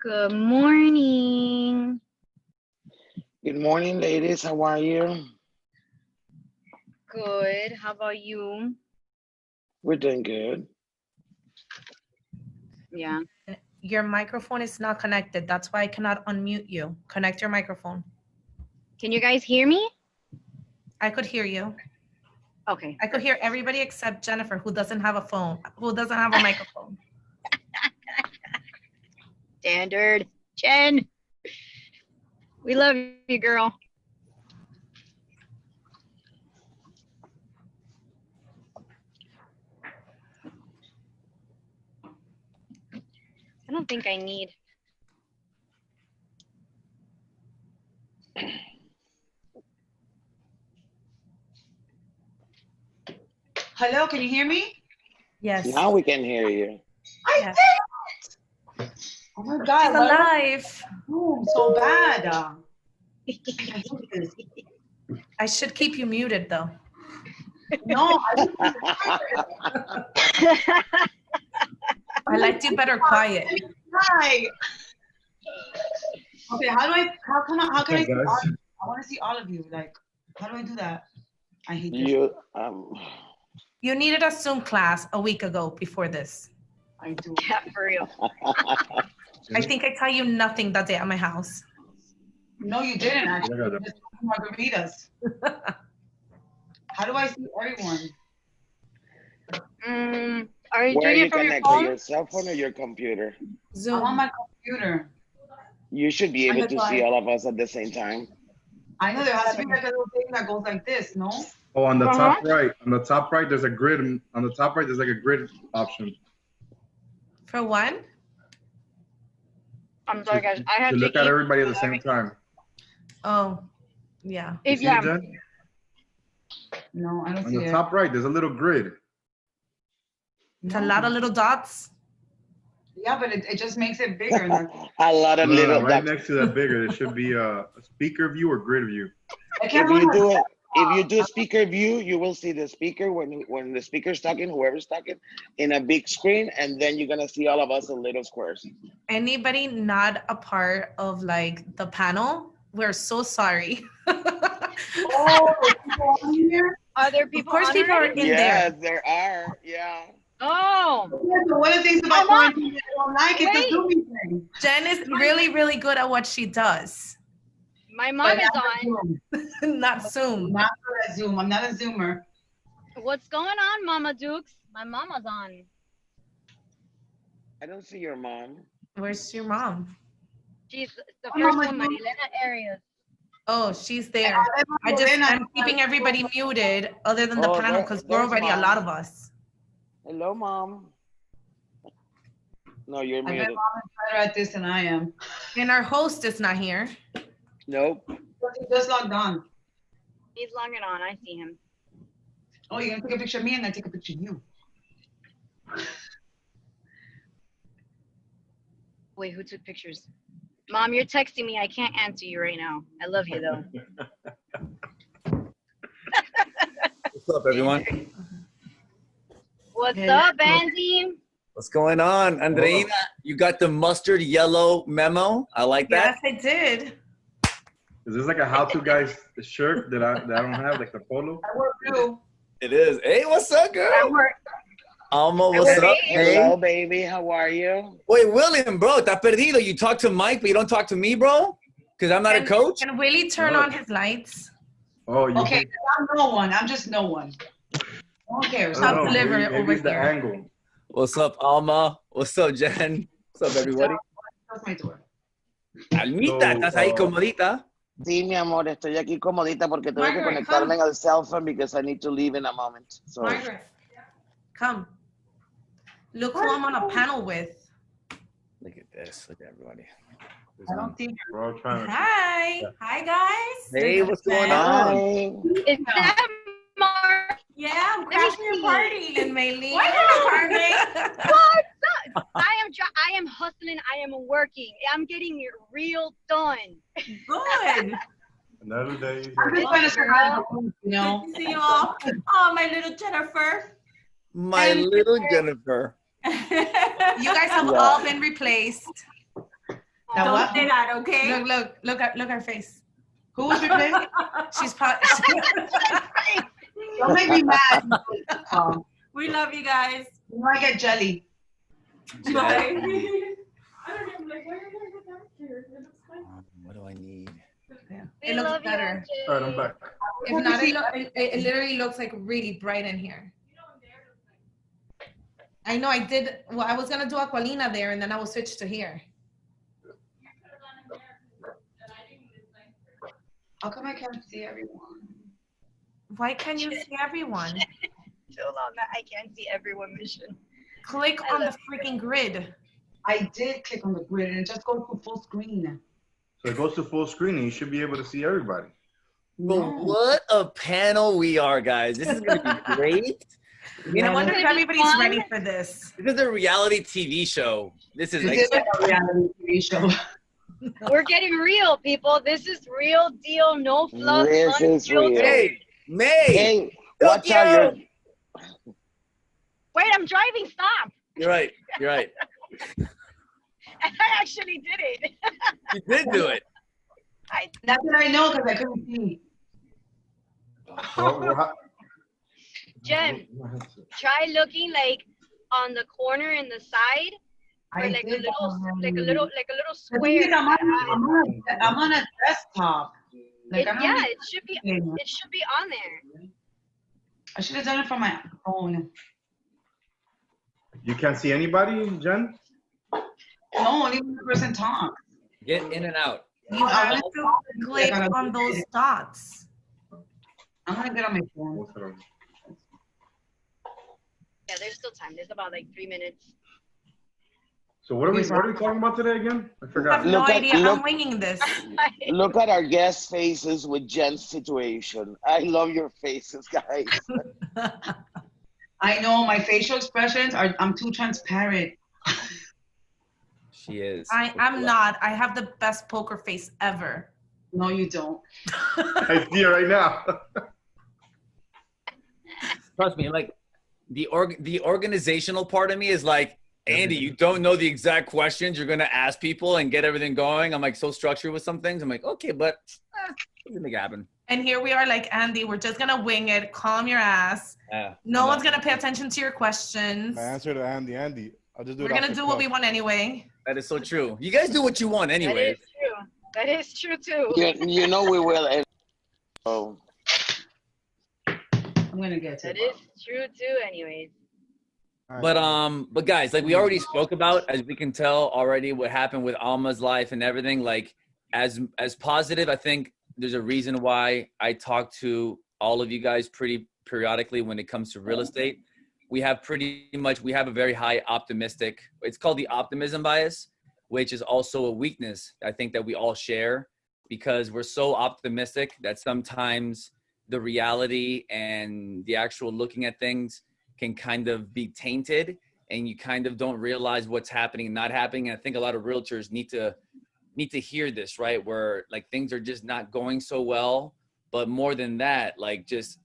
Good morning. Good morning, ladies. How are you? Good. How about you? We're doing good. Yeah. Your microphone is not connected. That's why I cannot unmute you. Connect your microphone. Can you guys hear me? I could hear you. Okay. I could hear everybody except Jennifer, who doesn't have a phone, who doesn't have a microphone. Standard. Jen. We love you, girl. I don't think I need. Hello, can you hear me? Yes. Now we can hear you. Yes. did it! Oh my God. She's alive. Boom, so bad. I should keep you muted, though. No, I liked you better quiet. Hi. Okay, how can I see all of you? I want to see all of you. Like, how do I do that? I hate this. You needed a Zoom class a week ago before this. I do. Yeah, for real. I think I tell you nothing that day at my house. No, you didn't actually. You just margaritas. How do I see everyone? Are you Where doing are you it from your connected? phone? Your cell phone or your computer? Zoom. I'm on my computer. You should be able to see side. all of us at the same time. I know there has to be like a little thing that goes like this, no? Oh, on the top right. On the top right, there's a grid. On the top right, there's like a grid option. For what? I'm sorry, guys. I have To to look at eat. everybody at the same time. Oh, yeah. You If see yeah. it, Jen? No, I don't On see the it. top right, there's a little grid. It's a lot of little dots. Yeah, but it just makes it bigger. And A lot of No, no, little no, right dots. next to that bigger, there should be a speaker view or grid view. I can't If you do speaker view, you will see the speaker when the speaker's talking, whoever's talking, in a big screen, and then you're gonna see all of us in little squares. Anybody not a part of like the panel, we're so sorry. Oh, people on here? Are there Of people course on people are already? in Yes, there. there are. Yeah. Oh. Yeah, so one of the things about Come on. quarantine that I don't like is the Wait. Zooming thing. Jen is really, really good at what she does. My mom is But on. Zoom. Not Zoom. Not for a Zoom. I'm not a Zoomer. What's going on, Mama Dukes? My mama's on. I don't see your mom. Where's your mom? She's the My first mama's one, on. Marilena Arias. Oh, she's there. I'm keeping everybody muted other than the Oh, panel because we're there's already a Mom. lot of us. Hello, Mom. No, you're I bet muted. mom is better at this than I am. And our host is not here. Nope. But he just logged on. He's logging on. I see him. Oh, you're gonna take a picture of me and I take a picture of you. Wait, who took pictures? Mom, you're texting me. I can't answer you right now. I love you though. What's up, everyone? What's Hey. up, Andy? What's going on? Andreina, you got the mustard yellow memo. I like that. Yes, I did. Is this like a how-to guy's shirt that I don't have, like the polo? I work too. It is. Hey, what's up, girl? I work. Alma, what's up? Hello, Hey. baby. How are you? Wait, William, bro, está perdido. You talk to Mike, but you don't talk to me, bro? Because I'm not a coach? Can Willie turn on his lights? Oh, you Okay, I'm no one. I'm just no one. No one cares. Top no, liver maybe over it's the here. angle. What's up, Alma? What's up, Jen? What's up, everybody? Close my door. Almita, ¿estás ahí comodita? Sí, mi amor, estoy aquí comodita porque tengo que Margaret, conectarme come. al cell phone because I need to leave in a moment. So, Margaret, come. Look who I'm on a panel with. Look at this. Look at everybody. I don't think We're all trying to. Hi. Hi, guys. Hey, what's going on? hi. Is that Mark? Yeah, I'm Let me crashing your see. party in Maylene. I am hustling. I am working. I'm getting it real done. Good. Another day. I'm just trying to survive, you know. Good to see you all. Oh, my little Jennifer. My little Jennifer. You guys have Yeah. all been replaced. That Don't what? say that, okay? Look at her face. Who was replacing? She's probably. Don't make me mad. We love you guys. You might get jelly. Bye. What do I need? It looks better. All right, I'm back. If not, it literally looks like really bright in here. I know I did. Well, I was gonna do Aqualina there, and then I will switch to here. How come I can't see everyone? Why can't you see everyone? Still on that I can't see everyone mission. Click on the freaking grid. I did click on the grid and it just goes to full screen. So it goes to full screen and you should be able to see everybody. But what a panel we are, guys. This is going to be great. I wonder if everybody's ready for this. This is a reality TV show. This is This like, is like a reality TV show. We're getting real, people. This is real deal, no fluff. This is real. hey, May. Hey, watch out. Wait, I'm driving. Stop. You're right. You're right. And I actually did it. You did do it. That's what I know because I couldn't see. Jen, try looking like on the corner in the side, or like a little square. I'm on a desktop. Like, It should be on there. I should have done it from my phone. You can't see anybody, Jen? No, only one person talks. Get in and out. You have to click on those dots. I'm gonna get on my phone. Yeah, there's still time. There's about like 3 minutes. So what are we talking about today again? I I have forgot. no idea. I'm winging this. Look at our guest faces with Jen's situation. I love your faces, guys. I know my facial expressions I'm too transparent. She is. I'm not. I have the best poker face ever. No, you don't. I see it right now. Trust me, like the organizational part of me is like, Andy, you don't know the exact questions you're gonna ask people and get everything going. I'm like so structured with some things. I'm like, okay, but we can make it happen. And here we are, like Andy. We're just gonna wing it. Calm your ass. Yeah. No one's gonna pay attention to your questions. I answered to Andy. I'll just do it. We're gonna do what we want anyway. That is so true. You guys do what you want anyway. That is true too. You know we will. Oh. I'm gonna get to That it. is true too, anyways. But guys, like we already spoke about, as we can tell already, what happened with Alma's life and everything. Like as positive, I think there's a reason why I talk to all of you guys pretty periodically when it comes to real estate. We have a very high optimistic. It's called the optimism bias, which is also a weakness I think that we all share because we're so optimistic that sometimes the reality and the actual looking at things can kind of be tainted and you kind of don't realize what's happening and not happening. And I think a lot of realtors need to hear this, right? Where like things are just not going so well, but more than that, like just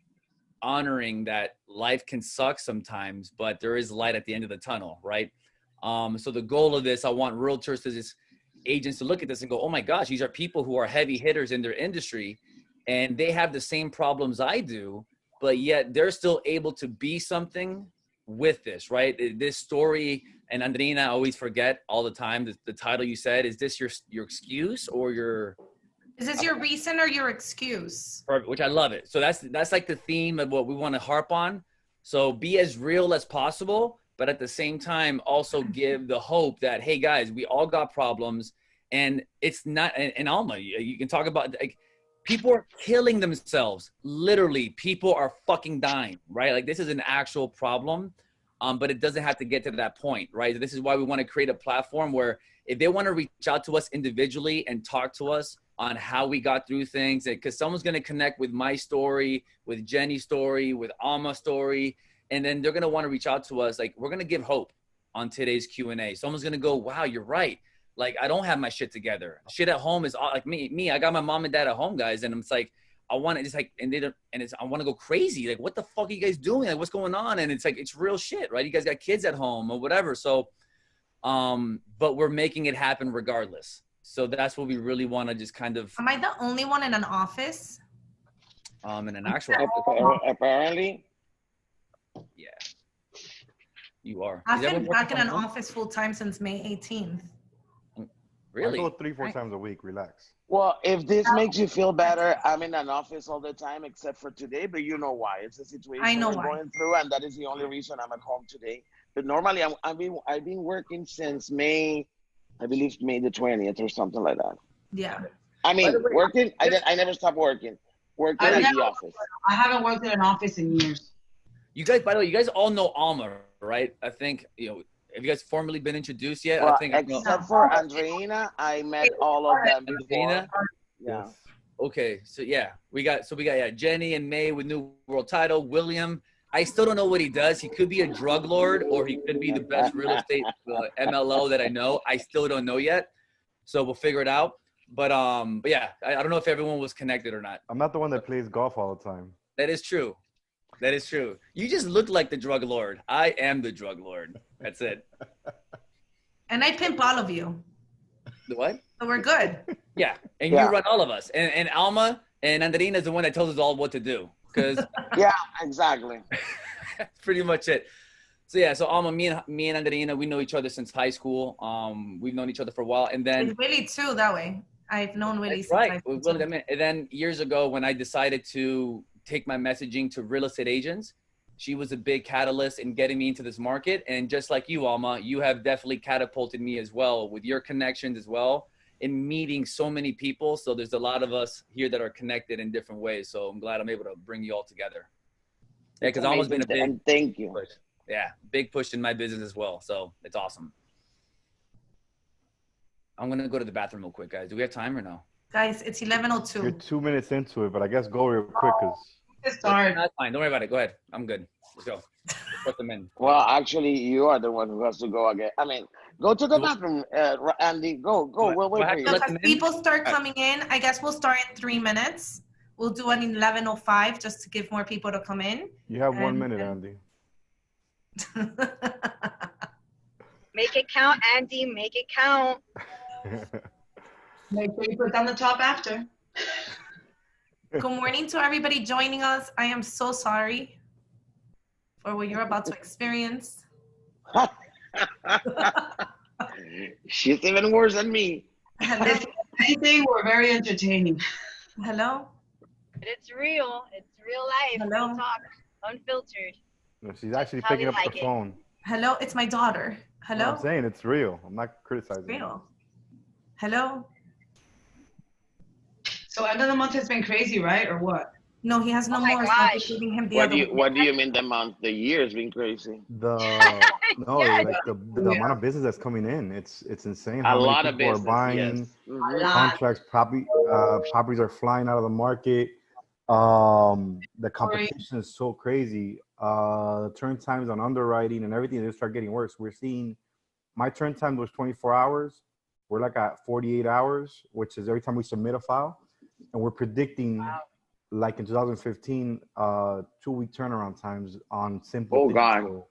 honoring that life can suck sometimes, but there is light at the end of the tunnel, right? So the goal of this, I want realtors to just agents to look at this and go, oh my gosh, these are people who are heavy hitters in their industry and they have the same problems I do, but yet they're still able to be something with this, right? This story, and Andreina, I always forget all the time, the title you said, is this your excuse or your... Is this your reason or your excuse? Perfect, which I love it. So that's like the theme of what we want to harp on. So be as real as possible, but at the same time, also give the hope that, hey guys, we all got problems and it's not, and Alma, you can talk about like, people are killing themselves. Literally, people are fucking dying, right? Like this is an actual problem, but it doesn't have to get to that point, right? This is why we want to create a platform where if they want to reach out to us individually and talk to us on how we got through things, because someone's going to connect with my story, with Jenny's story, with Alma's story, and then they're going to want to reach out to us. Like we're going to give hope on today's Q&A. Someone's going to go, wow, you're right. Like, I don't have my shit together. Shit at home is all, like me. I got my mom and dad at home, guys. And it's like, I want to just like, I want to go crazy. Like, what the fuck are you guys doing? Like, what's going on? And it's like, it's real shit, right? You guys got kids at home or whatever. So, but we're making it happen regardless. So that's what we really want to just kind of Am I the only one in an office? in an actual office. Apparently, Yeah, you are. I've Is that been what back in working an from home? office full time since May 18th. Really? I go 3-4 times a week. Relax. well, if this makes you feel better, I'm in an office all the time except for today, but you know why. It's a situation I know we're why. going through, and that is the only reason I'm at home today. But normally, I've been working since May, I believe May the 20th or something like that. Yeah. I mean, By the way, working, I never stopped working. Working I at never- the office. I haven't worked in an office in years. You guys, by the way, you guys all know Alma, right? I think, have you guys formally been introduced yet? Well, I think I know. except for Andreina, I met all of them before. Andreina? Yeah. Yes. Okay, so we got Jenny and May with new world title. William, I still don't know what he does. He could be a drug lord, or he could be the best real estate MLO that I know. I still don't know yet, so we'll figure it out. But yeah, I don't know if everyone was connected or not. I'm not the one that plays golf all the time. That is true. That is true. You just look like the drug lord. I am the drug lord. That's it. And I pimp all of you. The what? So we're good. Yeah, and Yeah. you run all of us. And Alma and Andrina is the one that tells us all what to do. Because Yeah, exactly. that's pretty much it. So yeah, so Alma, me and Andrina, we know each other since high school. We've known each other for a while, and then And Willie too, that way. I've known Willie that's since right. high With school, Willie, too. and then years ago, when I decided to take my messaging to real estate agents, she was a big catalyst in getting me into this market. And just like you, Alma, you have definitely catapulted me as well with your connections as well in meeting so many people. So there's a lot of us here that are connected in different ways. So I'm glad I'm able to bring you all together. Yeah, because Alma's been a big And thank you. push. Yeah, big push in my business as well. So it's awesome. I'm going to go to the bathroom real quick, guys. Do we have time or no? Guys, it's You're 11:02. 2 minutes into it, but I guess go real quick because It's hard. That's fine. Don't worry about it. Go ahead. I'm good. Let's go. Put them in. Well, actually, you are the one who has to go again. I mean, go to the bathroom, Andy. Go. We'll wait for you. Let Look, them as in. people start coming in, I guess we'll start in 3 minutes. We'll do an 11:05 just to give more people to come in. you have 1 And- minute, Andy. Make it count, Andy. Make it count. Make sure you put down the top after. Good morning to everybody joining us. I am so sorry for what you're about to experience. She's even worse than me. Hello? If anything, we're very entertaining. Hello? But it's real. It's real life. Hello? Real talk. Unfiltered. No, she's actually How we picking up like the it. phone. Hello? It's my daughter. Hello? I'm saying it's real. I'm not criticizing. Real. Hello? So end of the month has been crazy, right? Or what? No, he has no Oh my more. So I'm gosh. giving him the What other do you one. What do you mean the month? The year's been crazy. The no, Yes. like the amount of business that's coming in, it's insane. A How many lot of people business. are buying Yes. Mhm. A lot. contracts. Properties are flying out of the market. The competition is so crazy. Turn times on underwriting and everything, they start getting worse. We're seeing my turn time was 24 hours. We're like at 48 hours, which is every time we submit a file, and we're predicting. Wow. Like in 2015, 2-week turnaround times on simple Oh, things. God. So,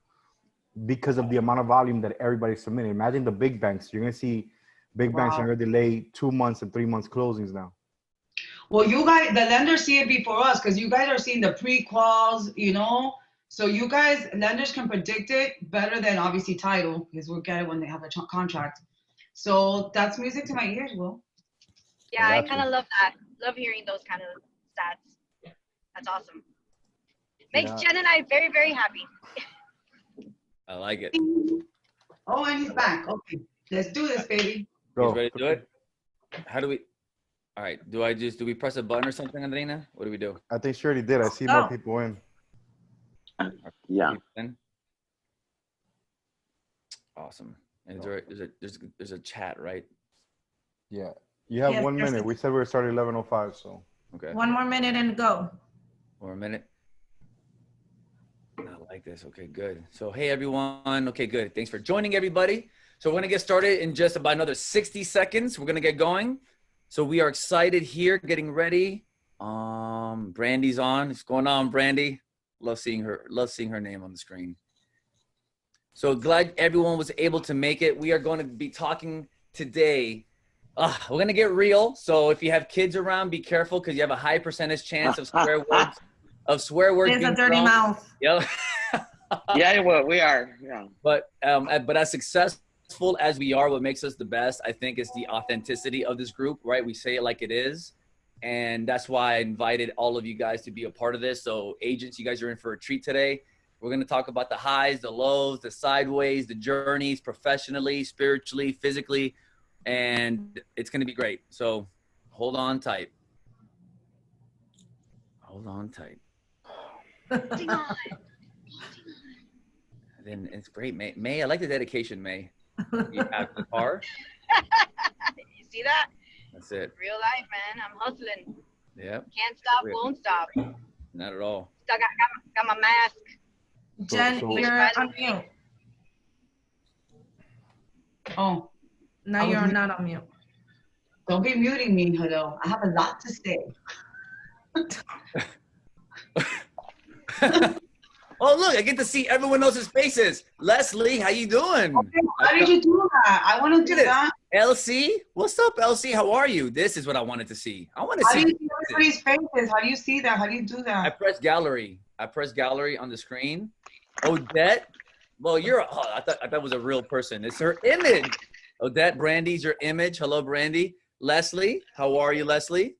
because of the amount of volume that everybody's submitting. Imagine the big banks. You're gonna see big banks Wow. are gonna delay 2 months and 3 months closings now. Well, you guys, the lenders see it before us because you guys are seeing the pre-quals, you know? So you guys, lenders can predict it better than obviously title because we'll get it when they have a contract. So that's music to my ears, Will. Yeah, I Gotcha. kind of love that. Love hearing those kind of stats. That's awesome. Makes Yeah. Jen and I very, very happy. I like it. Oh, and he's back. Okay, let's do this, baby. You Go. guys ready to do it? How do we? All right. Do we press a button or something, Andrina? What do we do? I think she already did. I see Oh. more people in. Yeah. Awesome. And there's a chat, right? Yeah. You have Yes, 1 there's- minute. We said we were starting 11:05, so Okay. One more minute and go. Or a minute. I like this. Okay, good. So, hey, everyone. Okay, good. Thanks for joining, everybody. So we're going to get started in just about another 60 seconds. We're going to get going. So we are excited here, getting ready. Brandy's on. What's going on, Brandy? Love seeing her name on the screen. So glad everyone was able to make it. We are going to be talking today We're gonna get real. So if you have kids around, be careful because you have a high percentage chance of swear words. There's a dirty mouth. Yep. Yeah, well, we are. Yeah. But as successful as we are, what makes us the best, I think, is the authenticity of this group. Right? We say it like it is, and that's why I invited all of you guys to be a part of this. So agents, you guys are in for a treat today. We're gonna talk about the highs, the lows, the sideways, the journeys, professionally, spiritually, physically. And it's going to be great. So hold on tight. Hold on tight. Then it's great, May. May, I like the dedication, May. You have the car. You see that? That's it. Real life, man. I'm hustling. Yep. Can't stop, Real. won't stop. Not at all. Still got my mask. Jen, So- you're on mute. Oh, Now I was you're mute. not on mute. don't be muting me, Hello. I have a lot to say. Oh, look, I get to see everyone else's faces. Leslie, how you doing? Okay, how did you do that? I want to do Look at that. Elsie, what's up, Elsie? How are you? This is what I wanted to see. I want to How do see. you see everybody's faces? How do you see that? How do you do I that? press gallery. I press gallery on the screen. Odette, well, I thought it was a real person. It's her image. Odette, Brandy's your image. Hello, Brandy. Leslie, how are you, Leslie?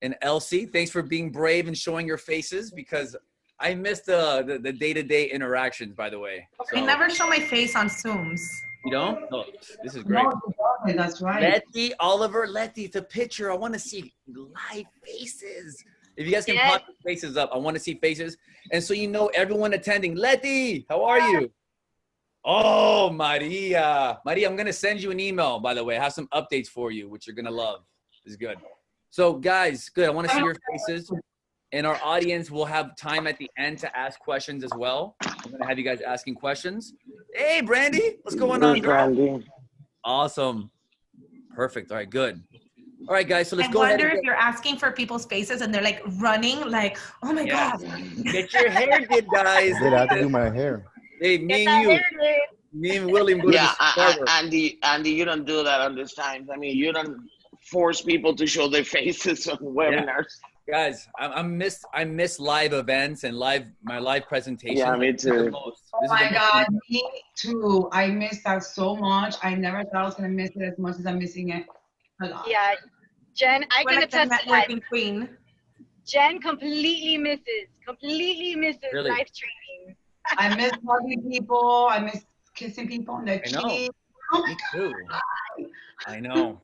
And Elsie, thanks for being brave and showing your faces because I missed the day-to-day interactions, by the way. I never show my face on Zooms. You don't? Oh, this is great. No, you don't. That's right. Letty, Oliver, Letty, the picture. I want to see live faces. If you guys can Yes. pop your faces up, I want to see faces. And so you know everyone attending. Letty, how are you? Oh, Maria. Maria, I'm going to send you an email, by the way. I have some updates for you, which you're going to love. This is good. So, guys, good. I want to see your faces. And our audience will have time at the end to ask questions as well. I'm going to have you guys asking questions. Hey, Brandy, what's going on, girl? Brandy. Awesome. Perfect. All right, good. All right, guys, so let's I go ahead. wonder And if you're asking for people's faces and they're like running, like, oh my God. get your hair did, guys. I did. I have to do my hair. Hey, me Get that and you, hair, dude. me and William go Yeah, to the barber. Andy, you don't do that on this time. I mean, you don't force people to show their faces on webinars. Guys, I miss live events and my live presentations. Yeah, me This is the too. most. Oh This is my the God, most- me too. I missed that so much. I never thought I was gonna miss it as much as I'm missing it. Yeah, Jen, I We're can like the attest to that. networking queen. Jen completely misses Really? live training. I miss hugging people. I miss kissing people on the I know. cheek. Oh my Me too. I know.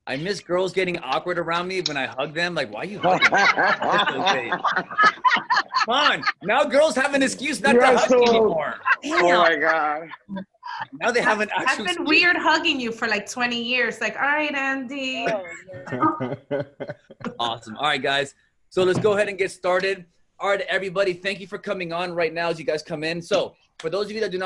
I miss girls getting awkward around me when I hug them. Like, why are you hugging me? Come on. Now girls have an excuse not You're to hug so- me anymore. Oh my God. Now they have an I've actual been excuse. weird hugging you for like 20 years. Like, all right, Andy. Awesome. All right, guys. So let's go ahead and get started. All right, everybody. Thank you for coming on right now as you guys come in. So for those of you that do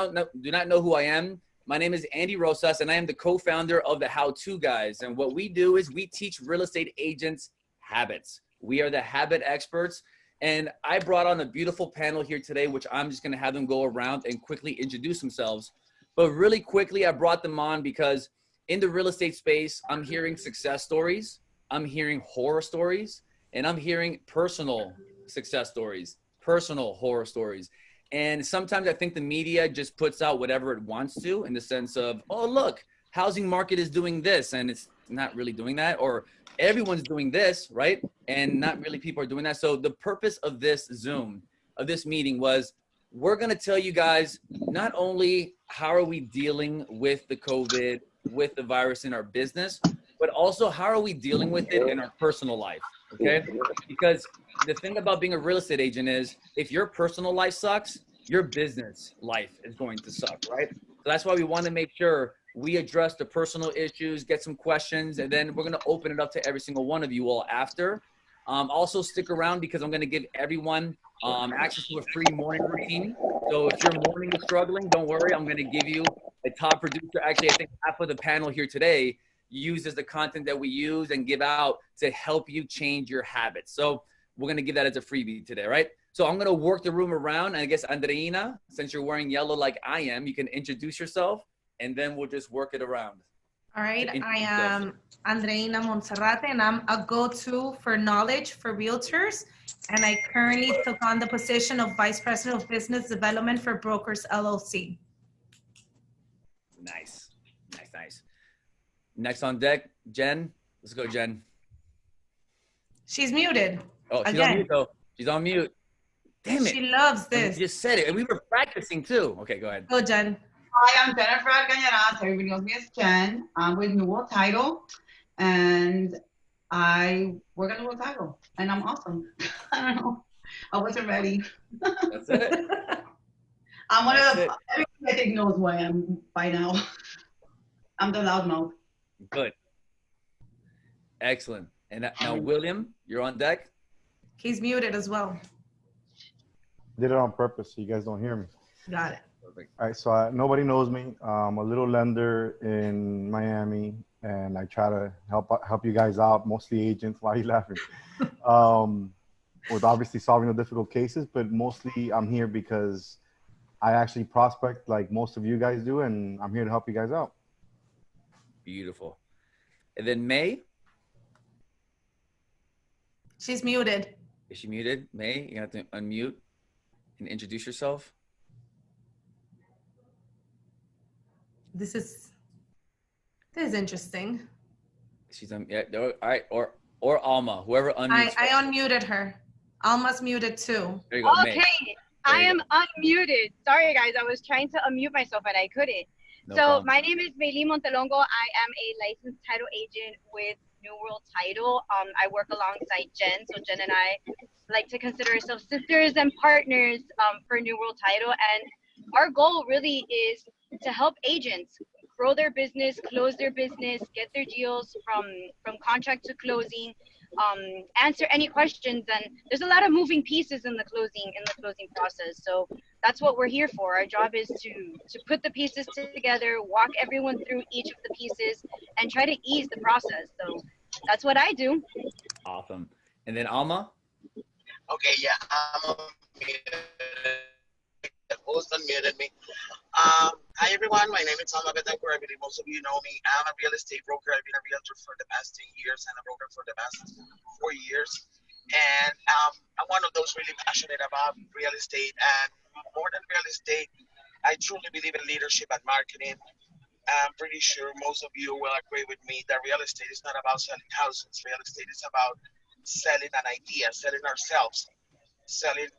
not know who I am, my name is Andy Rosas, and I am the co-founder of the How To Guys. And what we do is we teach real estate agents habits. We are the habit experts. And I brought on a beautiful panel here today, which I'm just going to have them go around and quickly introduce themselves. But really quickly, I brought them on because in the real estate space, I'm hearing success stories, I'm hearing horror stories, and I'm hearing personal success stories, personal horror stories. And sometimes I think the media just puts out whatever it wants to in the sense of, oh, look, housing market is doing this, and it's not really doing that, or everyone's doing this, right? And not really people are doing that. So the purpose of this Zoom, of this meeting was, we're going to tell you guys not only how are we dealing with the COVID, with the virus in our business, but also how are we dealing with it in our personal life, okay? Because the thing about being a real estate agent is if your personal life sucks, your business life is going to suck, right? So that's why we want to make sure we address the personal issues, get some questions, and then we're going to open it up to every single one of you all after. Also stick around because I'm going to give everyone access to a free morning routine. So if your morning is struggling, don't worry. I'm going to give you a top producer. Actually, I think half of the panel here today uses the content that we use and give out to help you change your habits. So we're going to give that as a freebie today, right? So I'm going to work the room around. And I guess, Andreina, since you're wearing yellow like I am, you can introduce yourself and then we'll just work it around. All right, To I introduce am Andreina Monserrate, and I'm a go-to for knowledge for realtors. And I currently took on the position of Vice President of Business Development for Brokers LLC. Nice. Next on deck, Jen. Let's go, Jen. She's muted. Oh, she's on Again. mute though. She's on mute. Damn it. She loves You this. just said it. And we were practicing too. Okay, go ahead. Go, Jen. Hi, I'm Jennifer Alcañaraz. Everybody knows me as Jen. I'm with New World Title, and I work at New World Title, and I'm awesome. I don't know. I wasn't ready. That's it. I'm one That's of it. the, everybody I think knows who I am by now. I'm the loudmouth. Good. Excellent. And now, William, you're on deck. He's muted as well. Did it on purpose so you guys don't hear me. Got it. Perfect. All right, so nobody knows me. I'm a little lender in Miami, and I try to help you guys out, mostly agents. Why are you laughing? With obviously solving the difficult cases, but mostly I'm here because I actually prospect like most of you guys do, and I'm here to help you guys out. Beautiful. And then May. She's muted. Is she muted? May, you have to unmute and introduce yourself. This is interesting. She's on. Yeah. All right. Or Alma, whoever unmutes. I first. unmuted her. Alma's muted too. There you go. May. Okay, There I you am unmuted. Sorry, guys, I was trying to unmute myself, but I couldn't. No So problem. my name is Maylee Montelongo. I am a licensed title agent with New World Title. I work alongside Jen. So Jen and I like to consider ourselves sisters and partners for New World Title. And our goal really is to help agents grow their business, close their business, get their deals from contract to closing, answer any questions. And there's a lot of moving pieces in the closing process. So that's what we're here for. Our job is to put the pieces together, walk everyone through each of the pieces, and try to ease the process. So that's what I do. Awesome. And then Alma. Okay, yeah, I'm unmuted. The host unmuted me. Hi everyone, my name is Alma Betancourt. I believe most of you know me. I'm a real estate broker. I've been a realtor for the past 10 years and a broker for the past 4 years. And I'm one of those really passionate about real estate. And more than real estate, I truly believe in leadership and marketing. I'm pretty sure most of you will agree with me that real estate is not about selling houses. Real estate is about selling an idea, selling ourselves, selling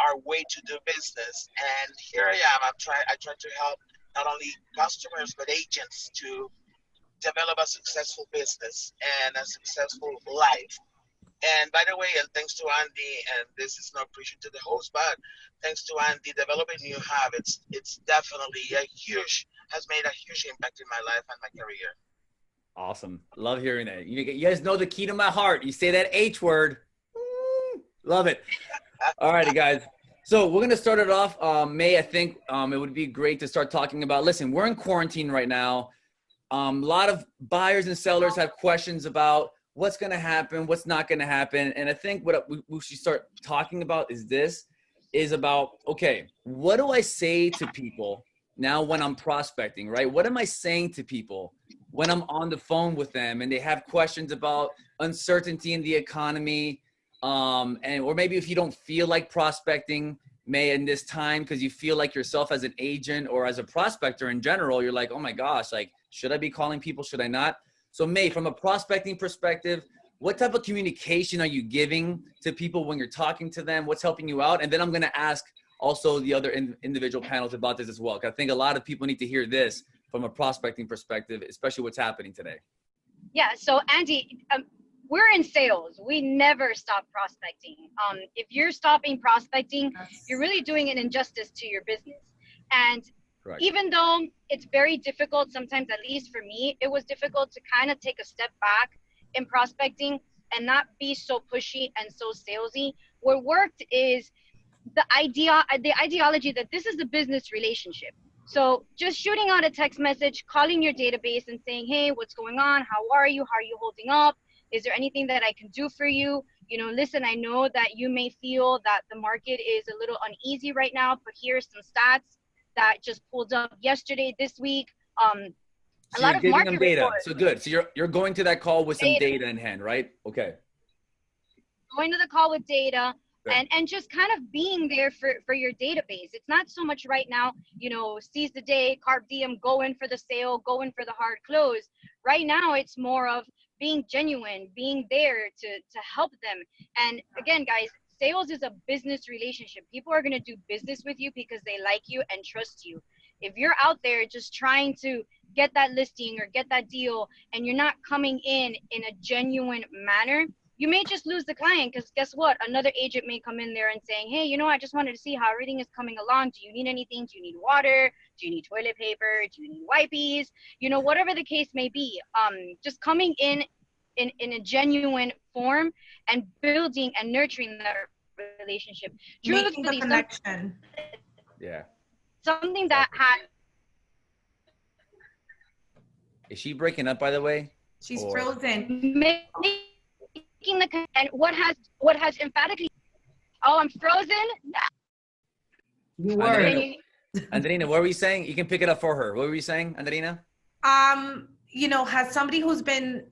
our way to do business. And here I am. I try to help not only customers but agents to develop a successful business and a successful life. And by the way, and thanks to Andy, and this is not preaching to the host, but thanks to Andy, developing new habits, it's definitely has made a huge impact in my life and my career. Awesome. Love hearing that. You guys know the key to my heart. You say that H word. Love it. All righty, guys. So we're going to start it off. May, I think it would be great to start talking about, listen, we're in quarantine right now. A lot of buyers and sellers have questions about what's going to happen, what's not going to happen. And I think what we should start talking about is about, okay, what do I say to people now when I'm prospecting, right? What am I saying to people when I'm on the phone with them and they have questions about uncertainty in the economy? Or maybe if you don't feel like prospecting, May, in this time, because you feel like yourself as an agent or as a prospector in general, you're like, oh my gosh, like, should I be calling people? Should I not? So May, from a prospecting perspective, what type of communication are you giving to people when you're talking to them? What's helping you out? And then I'm going to ask also the other individual panels about this as well. Because I think a lot of people need to hear this from a prospecting perspective, especially what's happening today. Yeah. So Andy, we're in sales. We never stop prospecting. If you're stopping prospecting, you're really doing an injustice to your business. And Correct. Even though it's very difficult, sometimes, at least for me, it was difficult to kind of take a step back in prospecting and not be so pushy and so salesy. What worked is the ideology that this is a business relationship. So just shooting out a text message, calling your database and saying, hey, what's going on? How are you? How are you holding up? Is there anything that I can do for you? You know, listen, I know that you may feel that the market is a little uneasy right now, but here's some stats that just pulled up yesterday, this week. A So lot you're of giving market them data. reports. So good. So you're going to that call with some Data. data in hand, right? Okay. Going to the call with data Good. and just kind of being there for your database. It's not so much right now, seize the day, carpe diem, go in for the sale, go in for the hard close. Right now, it's more of being genuine, being there to help them. And again, guys, sales is a business relationship. People are going to do business with you because they like you and trust you. If you're out there just trying to get that listing or get that deal and you're not coming in a genuine manner, you may just lose the client, because guess what? Another agent may come in there and saying, hey, I just wanted to see how everything is coming along. Do you need anything? Do you need water? Do you need toilet paper? Do you need wipes? Whatever the case may be. Just coming in a genuine form and building and nurturing that relationship. Making the Truthfully, connection. Yeah. something that had Is she breaking up, by the way? She's Or- frozen. making the and what has emphatically. Oh, I'm frozen. You were. Andrina, Andrina, what were you saying? You can pick it up for her. What were you saying, Andrina? Has somebody who's been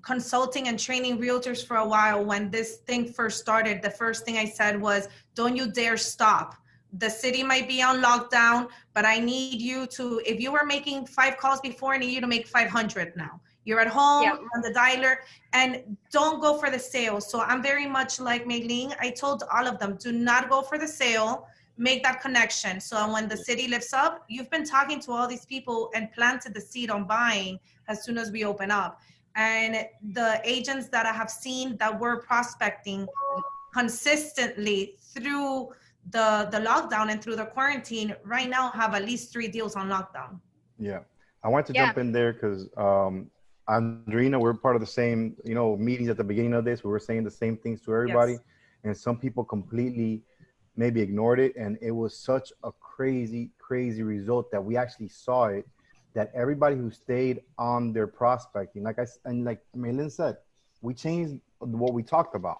consulting and training realtors for a while, when this thing first started, the first thing I said was, don't you dare stop. The city might be on lockdown, but I need you to, if you were making 5 calls before, I need you to make 500 now. You're at home, on the dialer, and don't go for the sale. So I'm very much like Maylene. I told all of them, do not go for the sale. Make that connection. So when the city lifts up, you've been talking to all these people and planted the seed on buying as soon as we open up. And the agents that I have seen that were prospecting consistently through the lockdown and through the quarantine right now have at least 3 deals on lockdown. Yeah. I wanted to jump in there because Andrina, we're part of the same, meetings at the beginning of this. We were saying the same things to everybody. Yes. And some people completely maybe ignored it. And it was such a crazy, crazy result that we actually saw it, that everybody who stayed on their prospecting, like Maylin said, we changed what we talked about,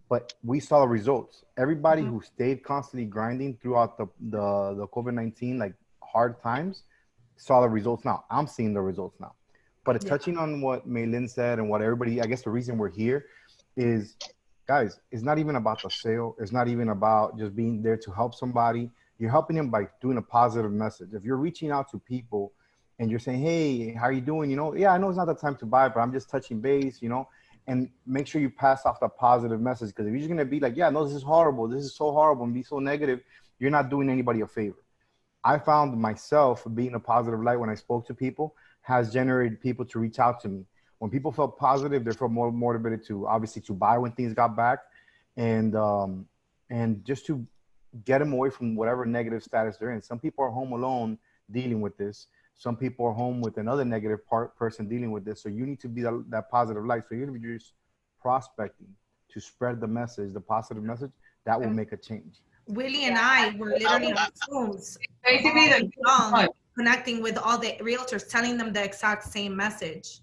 but we saw the results. Everybody who stayed constantly grinding throughout the COVID-19, like hard times, saw the results now. I'm seeing the results now. But touching on what Maylin said and what everybody, I guess the reason we're here is, guys, it's not even about the sale. It's not even about just being there to help somebody. You're helping them by doing a positive message. If you're reaching out to people and you're saying, hey, how are you doing? Yeah, I know it's not the time to buy, but I'm just touching base, and make sure you pass off the positive message. Because if you're just going to be like, yeah, no, this is horrible. This is so horrible, and be so negative, you're not doing anybody a favor. I found myself being a positive light when I spoke to people has generated people to reach out to me. When people felt positive, they felt more motivated to obviously to buy when things got back, and just to get them away from whatever negative status they're in. Some people are home alone dealing with this. Some people are home with another negative person dealing with this. So you need to be that positive light. So even if you're just prospecting to spread the message, the positive message, that will make a change. Willie and I were literally on Zooms, Basically, connecting with all the realtors, telling them the exact same message.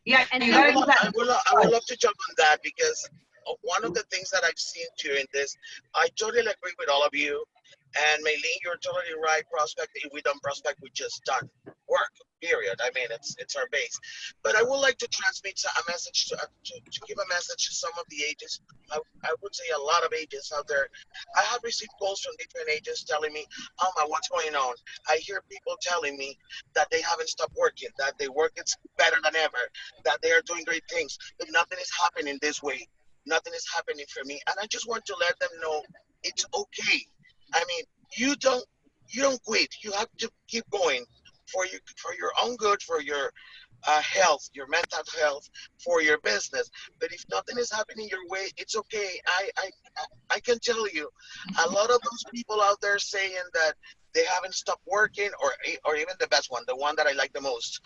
Yeah, And you I gotta do that. I would love to jump on that because one of the things that I've seen during this, I totally agree with all of you. And Maylene, you're totally right. Prospect, if we don't prospect, we just done work, period. I mean, it's our base. But I would like to transmit a message, to give a message to some of the agents. I would say a lot of agents out there. I have received calls from different agents telling me, Alma, what's going on? I hear people telling me that they haven't stopped working, that their work is better than ever, that they are doing great things, but nothing is happening this way. Nothing is happening for me. And I just want to let them know it's okay. I mean, you don't quit. You have to keep going for your own good, for your health, your mental health, for your business. But if nothing is happening your way, it's okay. I can tell you, a lot of those people out there saying that they haven't stopped working, or even the best one, the one that I like the most.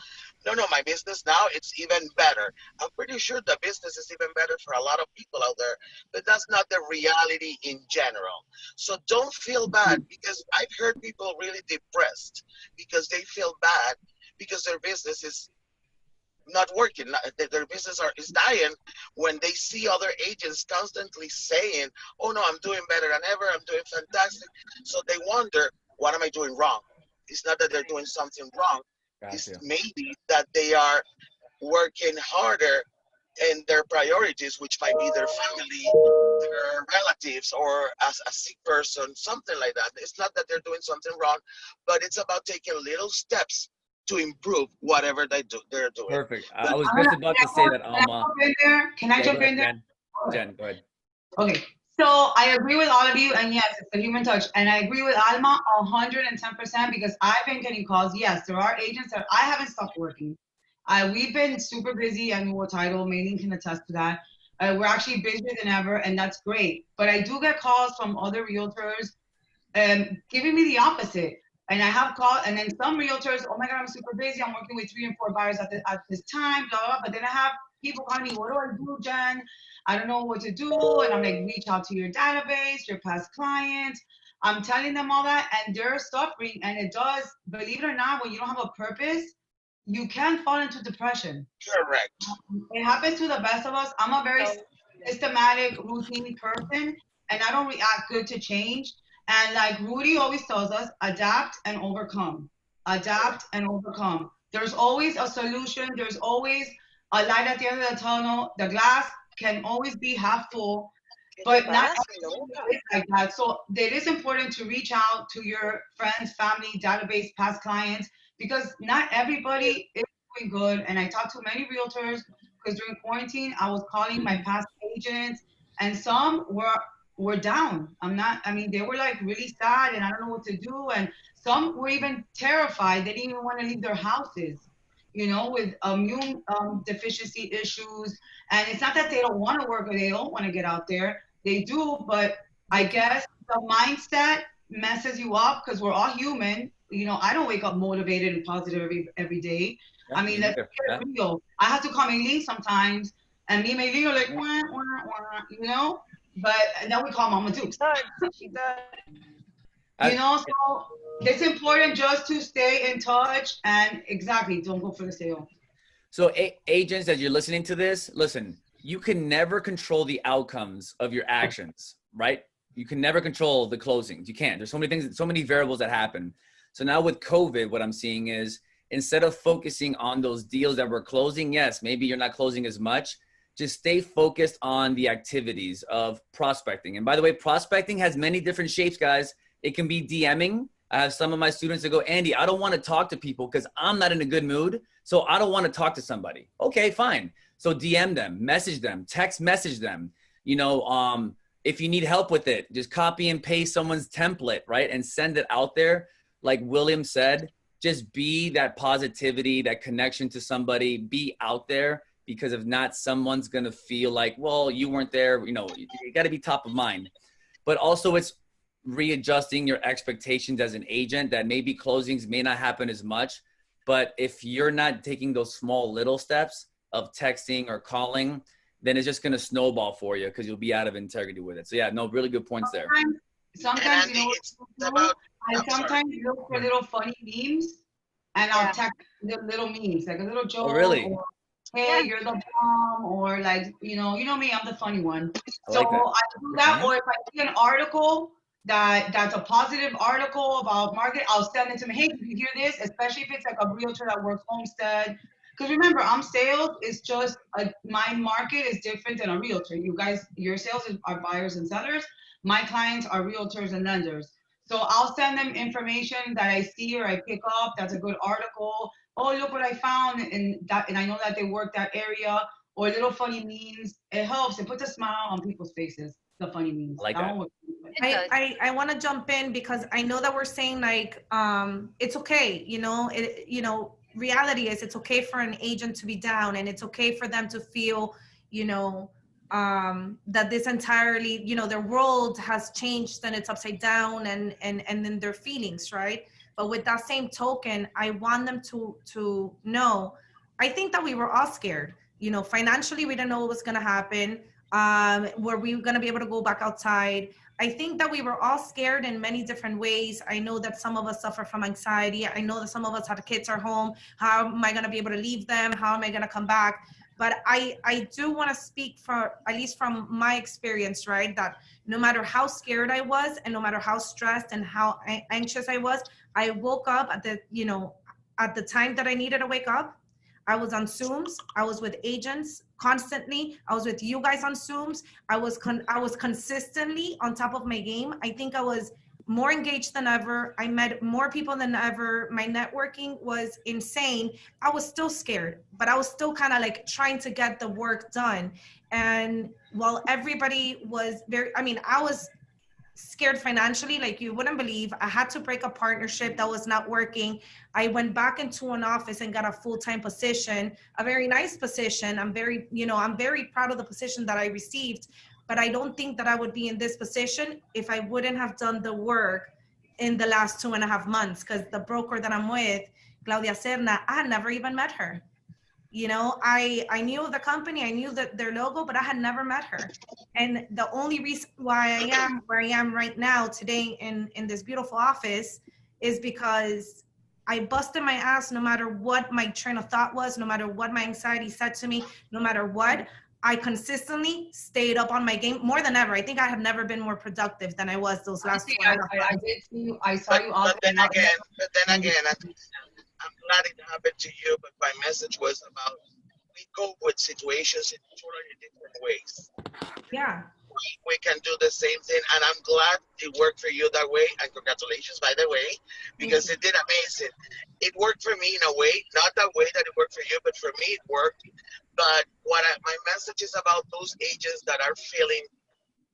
No, my business now, it's even better. I'm pretty sure the business is even better for a lot of people out there, but that's not the reality in general. So don't feel bad, because I've heard people really depressed because they feel bad because their business is not working. Their business is dying when they see other agents constantly saying, oh no, I'm doing better than ever, I'm doing fantastic. So they wonder, what am I doing wrong? It's not that they're doing something wrong. It's Gotcha. maybe that they are working harder in their priorities, which might be their family, their relatives, or as a sick person, something like that. It's not that they're doing something wrong, but it's about taking little steps to improve whatever they're doing. Perfect. I was just about to say that, Alma. Can I Yeah, jump go in ahead, there? Jen. Jen, go ahead. Okay, so I agree with all of you, and yes, it's a human touch. And I agree with Alma 110% because I've been getting calls. Yes, there are agents that I haven't stopped working. We've been super busy at New World Title. Maylene can attest to that. We're actually busier than ever, and that's great. But I do get calls from other realtors giving me the opposite. And I have called, and then some realtors, oh my God, I'm super busy. I'm working with 3 and 4 buyers at this time, blah, blah, blah. But then I have people calling me, what do I do, Jen? I don't know what to do. And I'm like, reach out to your database, your past clients. I'm telling them all that, and they're suffering. And it does, believe it or not, when you don't have a purpose, you can fall into depression. Correct. It happens to the best of us. I'm a very systematic, routine person, and I don't react good to change. And like Rudy always tells us, adapt and overcome. Adapt and overcome. There's always a solution. There's always a light at the end of the tunnel. The glass can always be half full, but not like that. So it is important to reach out to your friends, family, database, past clients, because not everybody is doing good. And I talked to many realtors because during quarantine, I was calling my past agents, and some were down. They were like really sad and I don't know what to do. And some were even terrified. They didn't even want to leave their houses, with immune deficiency issues. And it's not that they don't want to work or they don't want to get out there. They do, but I guess the mindset messes you up because we're all human. I don't wake up motivated and positive every day. Yeah, Let's get real. I have to call Maylene sometimes, and me and Maylene are like, wah, wah, wah, and then we call Mama Dukes. She does. So it's important just to stay in touch and exactly don't go for the sale. So agents, as you're listening to this, listen, you can never control the outcomes of your actions, right? You can never control the closings. You can't. There's so many things, so many variables that happen. So now with COVID, what I'm seeing is instead of focusing on those deals that we're closing, yes, maybe you're not closing as much. Just stay focused on the activities of prospecting. And by the way, prospecting has many different shapes, guys. It can be DMing. I have some of my students that go, Andy, I don't want to talk to people because I'm not in a good mood. So I don't want to talk to somebody. Okay, fine. So DM them, message them, text message them. If you need help with it, just copy and paste someone's template, right? And send it out there. Like William said, just be that positivity, that connection to somebody, be out there. Because if not, someone's going to feel like, well, you weren't there. You got to be top of mind. But also it's readjusting your expectations as an agent that maybe closings may not happen as much. But if you're not taking those small little steps of texting or calling, then it's just going to snowball for you because you'll be out of integrity with it. So yeah, no, really good points there. Sometimes I sometimes look for little funny memes and I'll text little memes, like a little joke. Oh, really? Or, hey, you're the bomb, or like, you know me, I'm the funny one. So like that. I do that, or if I see an article that's a positive article about market, I'll send it to me. Hey, did you hear this? Especially if it's like a realtor that works homestead. Because remember, I'm sales. It's just my market is different than a realtor. You guys, your sales are buyers and sellers. My clients are realtors and lenders. So I'll send them information that I see or I pick up. That's a good article. Oh, look what I found, and I know that they work that area. Or little funny memes. It helps. It puts a smile on people's faces. The funny memes. Like that. I want to jump in because I know that we're saying like it's okay. Reality is it's okay for an agent to be down, and it's okay for them to feel that this entirely their world has changed and it's upside down and then their feelings, right? But with that same token, I want them to know, I think that we were all scared. Financially, we didn't know what was going to happen. Were we going to be able to go back outside? I think that we were all scared in many different ways. I know that some of us suffer from anxiety. I know that some of us had kids at home. How am I going to be able to leave them? How am I going to come back? But I do want to speak for, at least from my experience, right? That no matter how scared I was and no matter how stressed and how anxious I was, I woke up at at the time that I needed to wake up, I was on Zooms. I was with agents constantly. I was with you guys on Zooms. I was consistently on top of my game. I think I was more engaged than ever. I met more people than ever. My networking was insane. I was still scared, but I was still kind of like trying to get the work done. And while everybody was I was scared financially, like you wouldn't believe. I had to break a partnership that was not working. I went back into an office and got a full-time position, a very nice position. I'm very proud of the position that I received, but I don't think that I would be in this position if I wouldn't have done the work in the last 2.5 months, because the broker that I'm with, Claudia Serna, I had never even met her. You know, I knew the company, I knew their logo, but I had never met her. And the only reason why I am where I am right now today in this beautiful office is because I busted my ass no matter what my train of thought was, no matter what my anxiety said to me, no matter what. I consistently stayed up on my game more than ever. I think I have never been more productive than I was those last 2.5 months. I did too. I saw you all. But then again, I'm glad it happened to you, but my message was about we cope with situations in totally different ways. Yeah. We can do the same thing, and I'm glad it worked for you that way, and congratulations, by the way, because it did amazing. It worked for me in a way, not that way that it worked for you, but for me it worked. But my message is about those agents that are feeling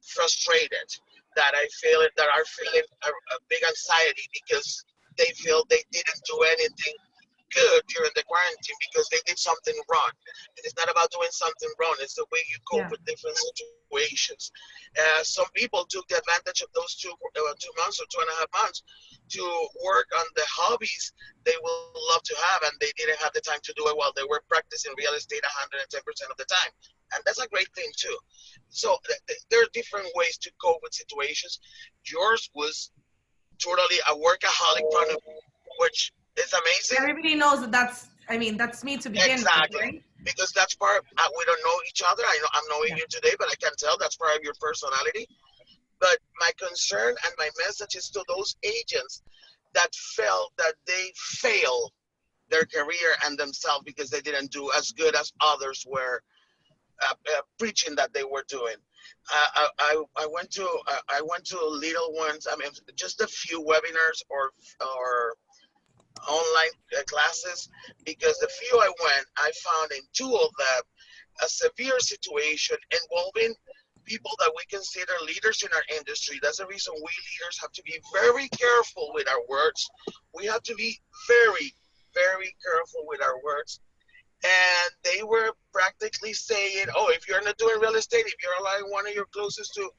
frustrated, that are feeling a big anxiety because they feel they didn't do anything good during the quarantine because they did something wrong. And it's not about doing something wrong, it's the way you cope with different situations. Some people took the advantage of those 2 months or 2.5 months to work on the hobbies they will love to have, and they didn't have the time to do it while they were practicing real estate 110% of the time. And that's a great thing too. So there are different ways to cope with situations. Yours was totally a workaholic point of view, which is amazing. Everybody knows that's me to begin with, right? Because that's part, we don't know each other. I'm knowing you today, but I can tell that's part of your personality. But my concern and my message is to those agents that felt that they failed their career and themselves because they didn't do as good as others were preaching that they were doing. I went to little ones. I mean, just a few webinars or online classes, because the few I went, I found in 2 of them a severe situation involving people that we consider leaders in our industry. That's the reason we leaders have to be very careful with our words. We have to be very, very careful with our words. And they were practically saying, oh, if you're not doing real estate, if you're allowing one of your closest to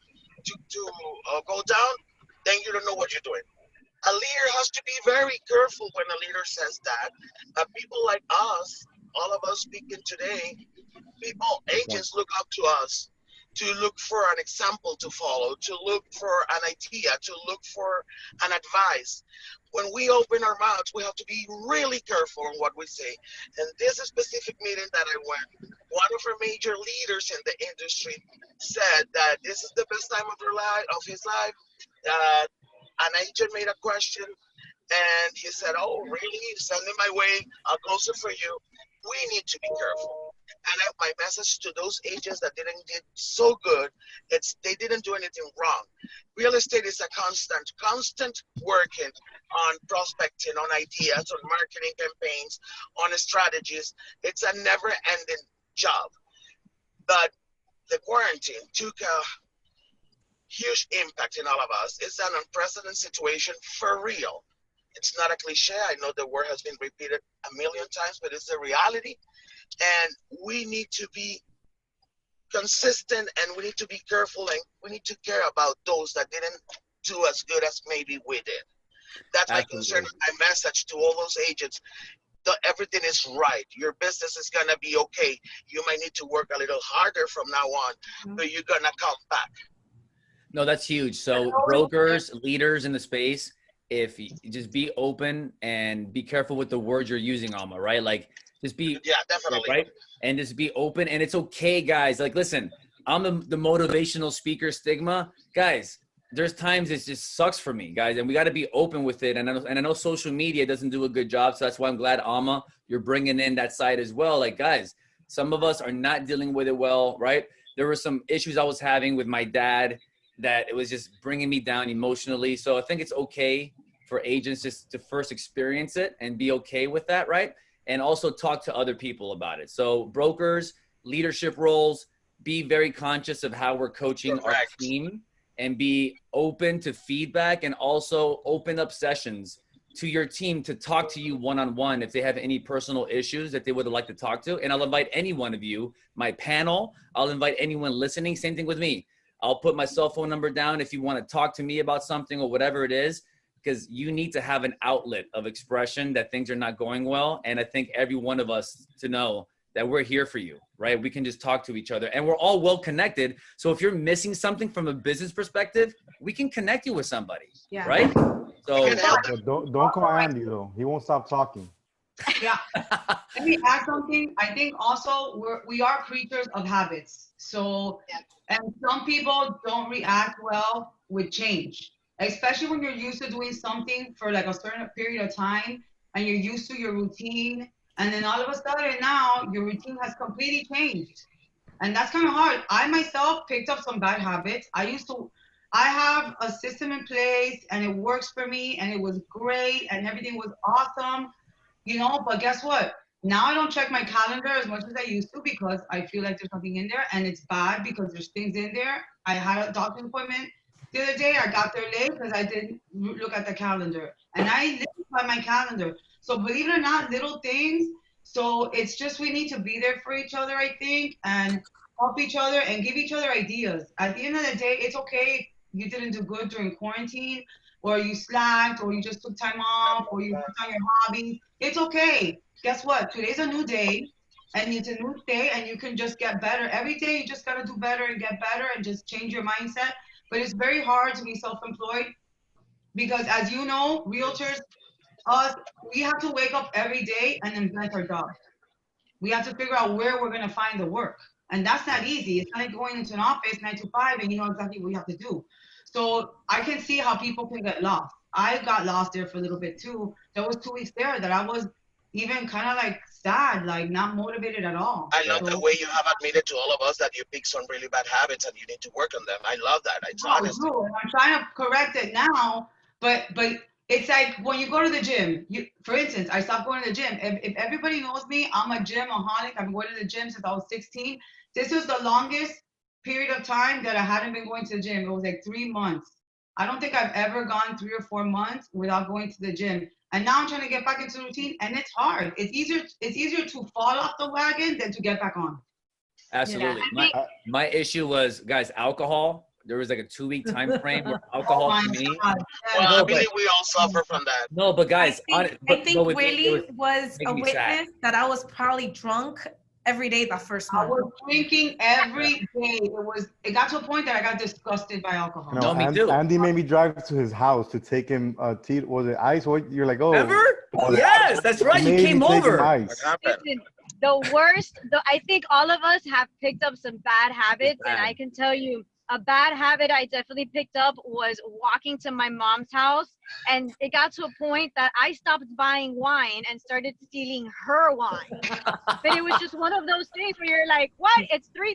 go down, then you don't know what you're doing. A leader has to be very careful when a leader says that. People like us, all of us speaking today, agents look up to us to look for an example to follow, to look for an idea, to look for an advice. When we open our mouths, we have to be really careful on what we say. And this specific meeting that I went, one of our major leaders in the industry said that this is the best time of his life. An agent made a question, and he said, oh, really? Send it my way. I'll close it for you. We need to be careful. And my message to those agents that did so good, they didn't do anything wrong. Real estate is a constant working on prospecting, on ideas, on marketing campaigns, on strategies. It's a never-ending job. But the quarantine took a huge impact in all of us. It's an unprecedented situation for real. It's not a cliche. I know the word has been repeated a million times, but it's the reality. And we need to be consistent, and we need to be careful, and we need to care about those that didn't do as good as maybe we did. That's my concern, my message to all those agents. Everything is right. Your business is going to be okay. You might need to work a little harder from now on, but you're going to come back. No, that's huge. So brokers, leaders in the space, if you just be open and be careful with the words you're using, Alma, right? Like just be, definitely. Right? And just be open. And it's okay, guys. Like, listen, I'm the motivational speaker stigma. Guys, there's times it just sucks for me, guys, and we got to be open with it. And I know social media doesn't do a good job, so that's why I'm glad, Alma, you're bringing in that side as well. Like, guys, some of us are not dealing with it well, right? There were some issues I was having with my dad that it was just bringing me down emotionally. So I think it's okay for agents just to first experience it and be okay with that, right? And also talk to other people about it. So brokers, leadership roles, be very conscious of how we're coaching our team and be open to feedback, and also open up sessions to your team to talk to you one-on-one if they have any personal issues that they would like to talk to. And I'll invite any one of you, my panel, I'll invite anyone listening. Same thing with me. I'll put my cell phone number down if you want to talk to me about something or whatever it is, because you need to have an outlet of expression that things are not going well. And I think every one of us to know that we're here for you, right? We can just talk to each other, and we're all well connected. So if you're missing something from a business perspective, we can connect you with somebody, right? So don't call Andy though. He won't stop talking. Yeah. Let me add something. I think also we are creatures of habits. So, and some people don't react well with change, especially when you're used to doing something for like a certain period of time and you're used to your routine. And then all of a sudden now your routine has completely changed. And that's kind of hard. I myself picked up some bad habits. I have a system in place and it works for me and it was great and everything was awesome, you know, but guess what? Now I don't check my calendar as much as I used to because I feel like there's something in there, and it's bad because there's things in there. I had a doctor's appointment the other day. I got there late because I didn't look at the calendar, and I live by my calendar. So believe it or not, little things. So it's just we need to be there for each other, I think, and help each other and give each other ideas. At the end of the day, it's okay you didn't do good during quarantine, or you slacked, or you just took time off, or you worked on your hobby. It's okay. Guess what? Today's a new day, and it's a new day, and you can just get better. Every day you just got to do better and get better and just change your mindset. But it's very hard to be self-employed because, as you know, realtors, us, we have to wake up every day and invent our jobs. We have to figure out where we're going to find the work. And that's not easy. It's not like going into an office 9 to 5 and you know exactly what you have to do. So I can see how people can get lost. I got lost there for a little bit too. There was 2 weeks there that I was even kind of like sad, like not motivated at all. I love the way you have admitted to all of us that you pick some really bad habits and you need to work on them. I love that. It's honest. I'm trying to correct it now, but it's like when you go to the gym, for instance, I stopped going to the gym. If everybody knows me, I'm a gym-aholic. I've been going to the gym since I was 16. This was the longest period of time that I hadn't been going to the gym. It was like 3 months. I don't think I've ever gone 3 or 4 months without going to the gym. And now I'm trying to get back into the routine, and it's hard. It's easier to fall off the wagon than to get back on. Absolutely. Yeah. My issue was, guys, alcohol. There was like a 2-week time frame where alcohol for me. Well, I believe we all suffer from that. No, but guys, I think Willie was a witness that I was probably drunk every day that first month. I was drinking every day. It got to a point that I got disgusted by alcohol. No, me too. Andy made me drive to his house to take him tea. Was it ice? What you're like? Oh, ever? Yes, that's right. You came over. Listen, the worst. I think all of us have picked up some bad habits, and I can tell you, a bad habit I definitely picked up was walking to my mom's house, and it got to a point that I stopped buying wine and started stealing her wine. But it was just one of those things where you're like, what? It's 3:30.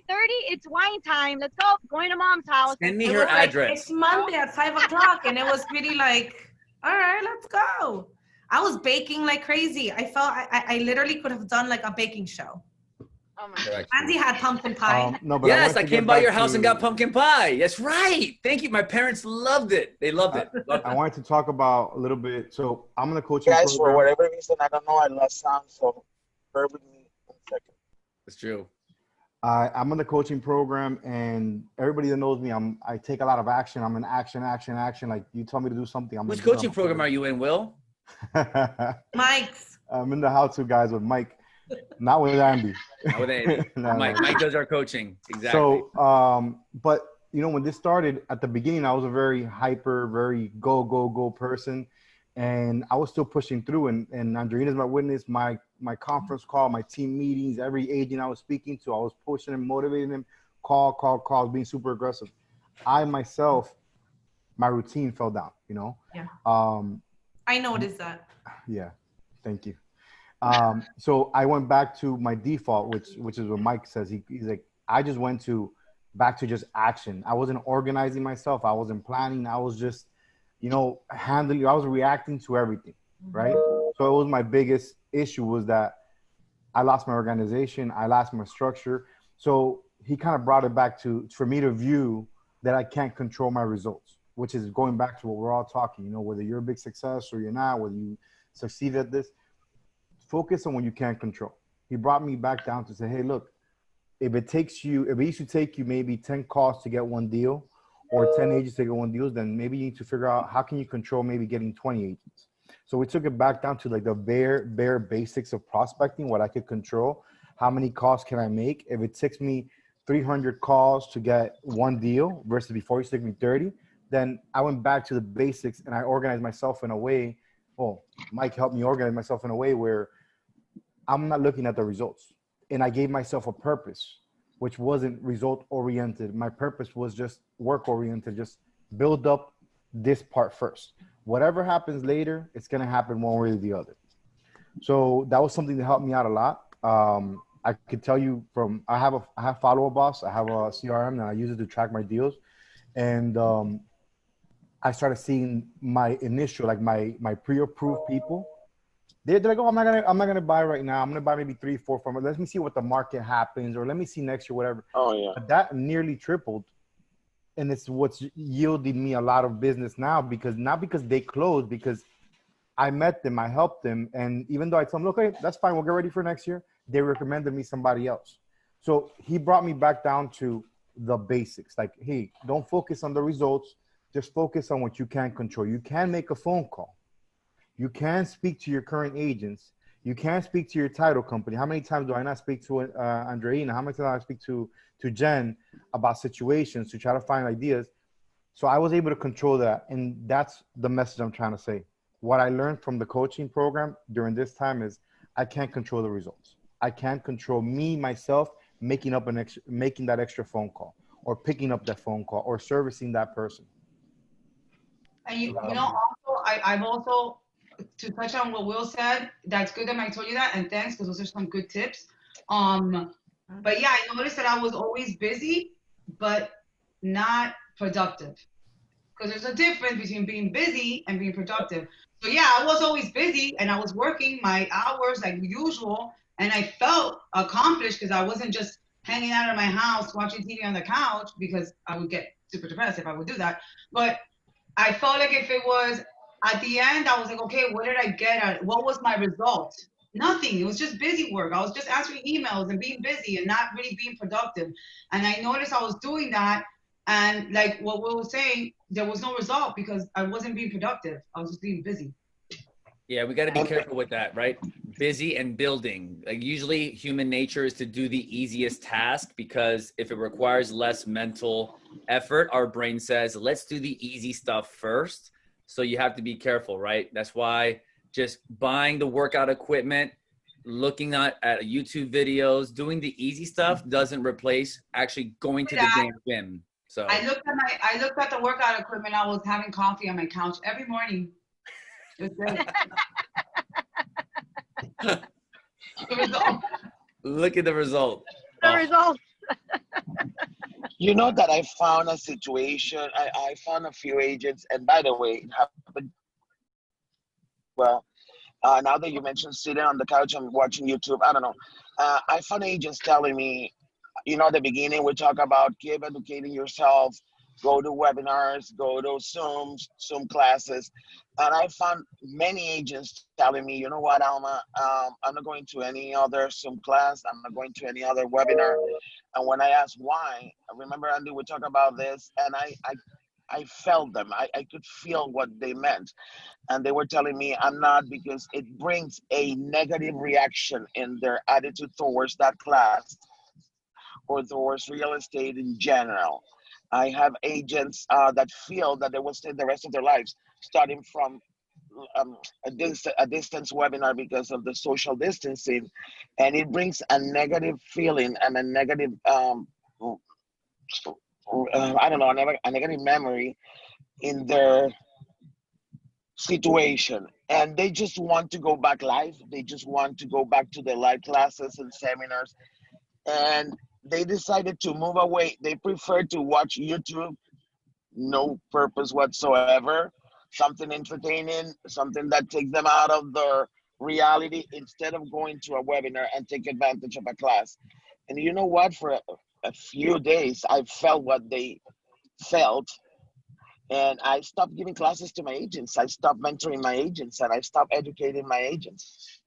It's wine time. Let's go. Going to mom's house. Send me her address. It's Monday at 5 o'clock, and it was really like, all right, let's go. I was baking like crazy. I felt I literally could have done like a baking show. Oh my God. Andy had pumpkin pie. No, but yes, I came by your house and got pumpkin pie. That's right. Thank you. My parents loved it. They loved it. I wanted to talk about a little bit. So I'm gonna coach guys for whatever reason. I don't know. I lost sound, so bear with me 1 second. It's true. I'm in the coaching program, and everybody that knows me, I take a lot of action. I'm in action. Like you tell me to do something. Which coaching program are you in, Will? Mike's. I'm in the how-to guys with Mike. Not with Andy. Not with Andy. Mike does our coaching. Exactly. So, but you know, when this started at the beginning, I was a very hyper, very go person, and I was still pushing through. And Andreina's my witness. My conference call, my team meetings, every agent I was speaking to, I was pushing him, motivating him. Calls, being super aggressive. I myself my routine fell down, you know? Yeah. Um, I noticed that. yeah, thank you. So I went back to my default, which is what Mike says. He's like, I just went back to just action. I wasn't organizing myself. I wasn't planning. I was just, you know, handling. I was reacting to everything, right? So it was my biggest issue was that I lost my organization. I lost my structure. So he kind of brought it back for me to view that I can't control my results, which is going back to what we're all talking, you know, whether you're a big success or you're not, whether you succeed at this, focus on what you can't control. He brought me back down to say, hey, look, if it used to take you maybe 10 calls to get one deal or 10 agents to get one deal, then maybe you need to figure out how can you control maybe getting 20 agents. So we took it back down to like the bare basics of prospecting, what I could control. How many calls can I make? If it takes me 300 calls to get one deal versus before it took me 30, then I went back to the basics and I organized myself in a way. Well, Mike helped me organize myself in a way where I'm not looking at the results. And I gave myself a purpose, which wasn't result oriented. My purpose was just work oriented, just build up this part first. Whatever happens later, it's going to happen one way or the other. So that was something that helped me out a lot. I could tell you I have Follow Up Boss. I have a CRM and I use it to track my deals. And I started seeing my initial, like my pre-approved people. They're like, oh, I'm not gonna buy right now. I'm gonna buy maybe 3, 4, 5. Let me see what the market happens, or let me see next year, whatever. Oh yeah. But that nearly tripled, and it's what's yielding me a lot of business now. Not because they closed, because I met them, I helped them, and even though I told them, look, okay, that's fine, we'll get ready for next year, they recommended me somebody else. So he brought me back down to the basics. Like, hey, don't focus on the results, just focus on what you can control. You can make a phone call. You can speak to your current agents. You can speak to your title company. How many times do I not speak to Andreina? How many times do I speak to Jen about situations to try to find ideas? So I was able to control that. And that's the message I'm trying to say. What I learned from the coaching program during this time is I can't control the results. I can't control myself, making that extra phone call or picking up that phone call or servicing that person. And you know, also, I've also, to touch on what Will said, that's good that Mike told you that, and thanks, because those are some good tips. But yeah, I noticed that I was always busy, but not productive. Because there's a difference between being busy and being productive. So yeah, I was always busy and I was working my hours like usual, and I felt accomplished because I wasn't just hanging out in my house watching TV on the couch, because I would get super depressed if I would do that. But I felt like if it was at the end, I was like, okay, what did I get at it? What was my result? Nothing. It was just busy work. I was just answering emails and being busy and not really being productive. And I noticed I was doing that. And like what Will was saying, there was no result because I wasn't being productive. I was just being busy. Yeah, we got to be careful with that, right? Busy and building. Like usually human nature is to do the easiest task, because if it requires less mental effort, our brain says, let's do the easy stuff first. So you have to be careful, right? That's why just buying the workout equipment, looking at YouTube videos, doing the easy stuff doesn't replace actually going to the damn gym. So I looked at the workout equipment. I was having coffee on my couch every morning. It was good. The result. Look at the result. The result. You know that I found a situation. I found a few agents, and by the way, it happened. Well, now that you mentioned sitting on the couch and watching YouTube, I don't know. I found agents telling me, you know, at the beginning we talk about keep educating yourself, go to webinars, go to Zoom classes. And I found many agents telling me, you know what, Alma, I'm not going to any other Zoom class. I'm not going to any other webinar. And when I asked why, I remember, Andy, we talked about this, and I felt them. I could feel what they meant. And they were telling me I'm not, because it brings a negative reaction in their attitude towards that class or towards real estate in general. I have agents that feel that they will stay the rest of their lives, starting from a distance webinar because of the social distancing, and it brings a negative feeling and a negative, I don't know, a negative memory in their situation, and they just want to go back live. They just want to go back to their live classes and seminars, and they decided to move away. They prefer to watch YouTube, no purpose whatsoever, something entertaining, something that takes them out of their reality, instead of going to a webinar and take advantage of a class. And you know what? For a few days, I felt what they felt, and I stopped giving classes to my agents. I stopped mentoring my agents, and I stopped educating my agents.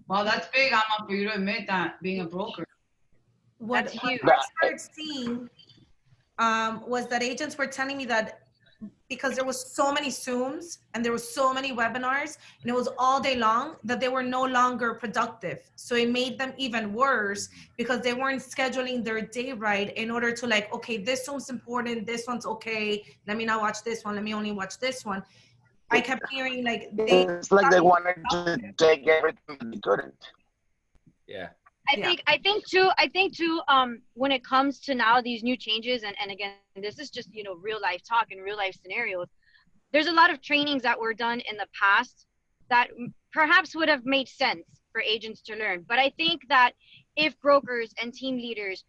Well, that's big, Alma, for you to admit that, being a broker. What That's huge. I started seeing was that agents were telling me that because there was so many Zooms and there was so many webinars and it was all day long, that they were no longer productive. So it made them even worse because they weren't scheduling their day right in order to like, okay, this one's important, this one's okay, let me not watch this one, let me only watch this one. I kept hearing like it's like they wanted to take everything, but they couldn't. Yeah. I think too, when it comes to now these new changes, and again, this is just, real life talk and real life scenarios. There's a lot of trainings that were done in the past that perhaps would have made sense for agents to learn. But I think that if brokers and team leaders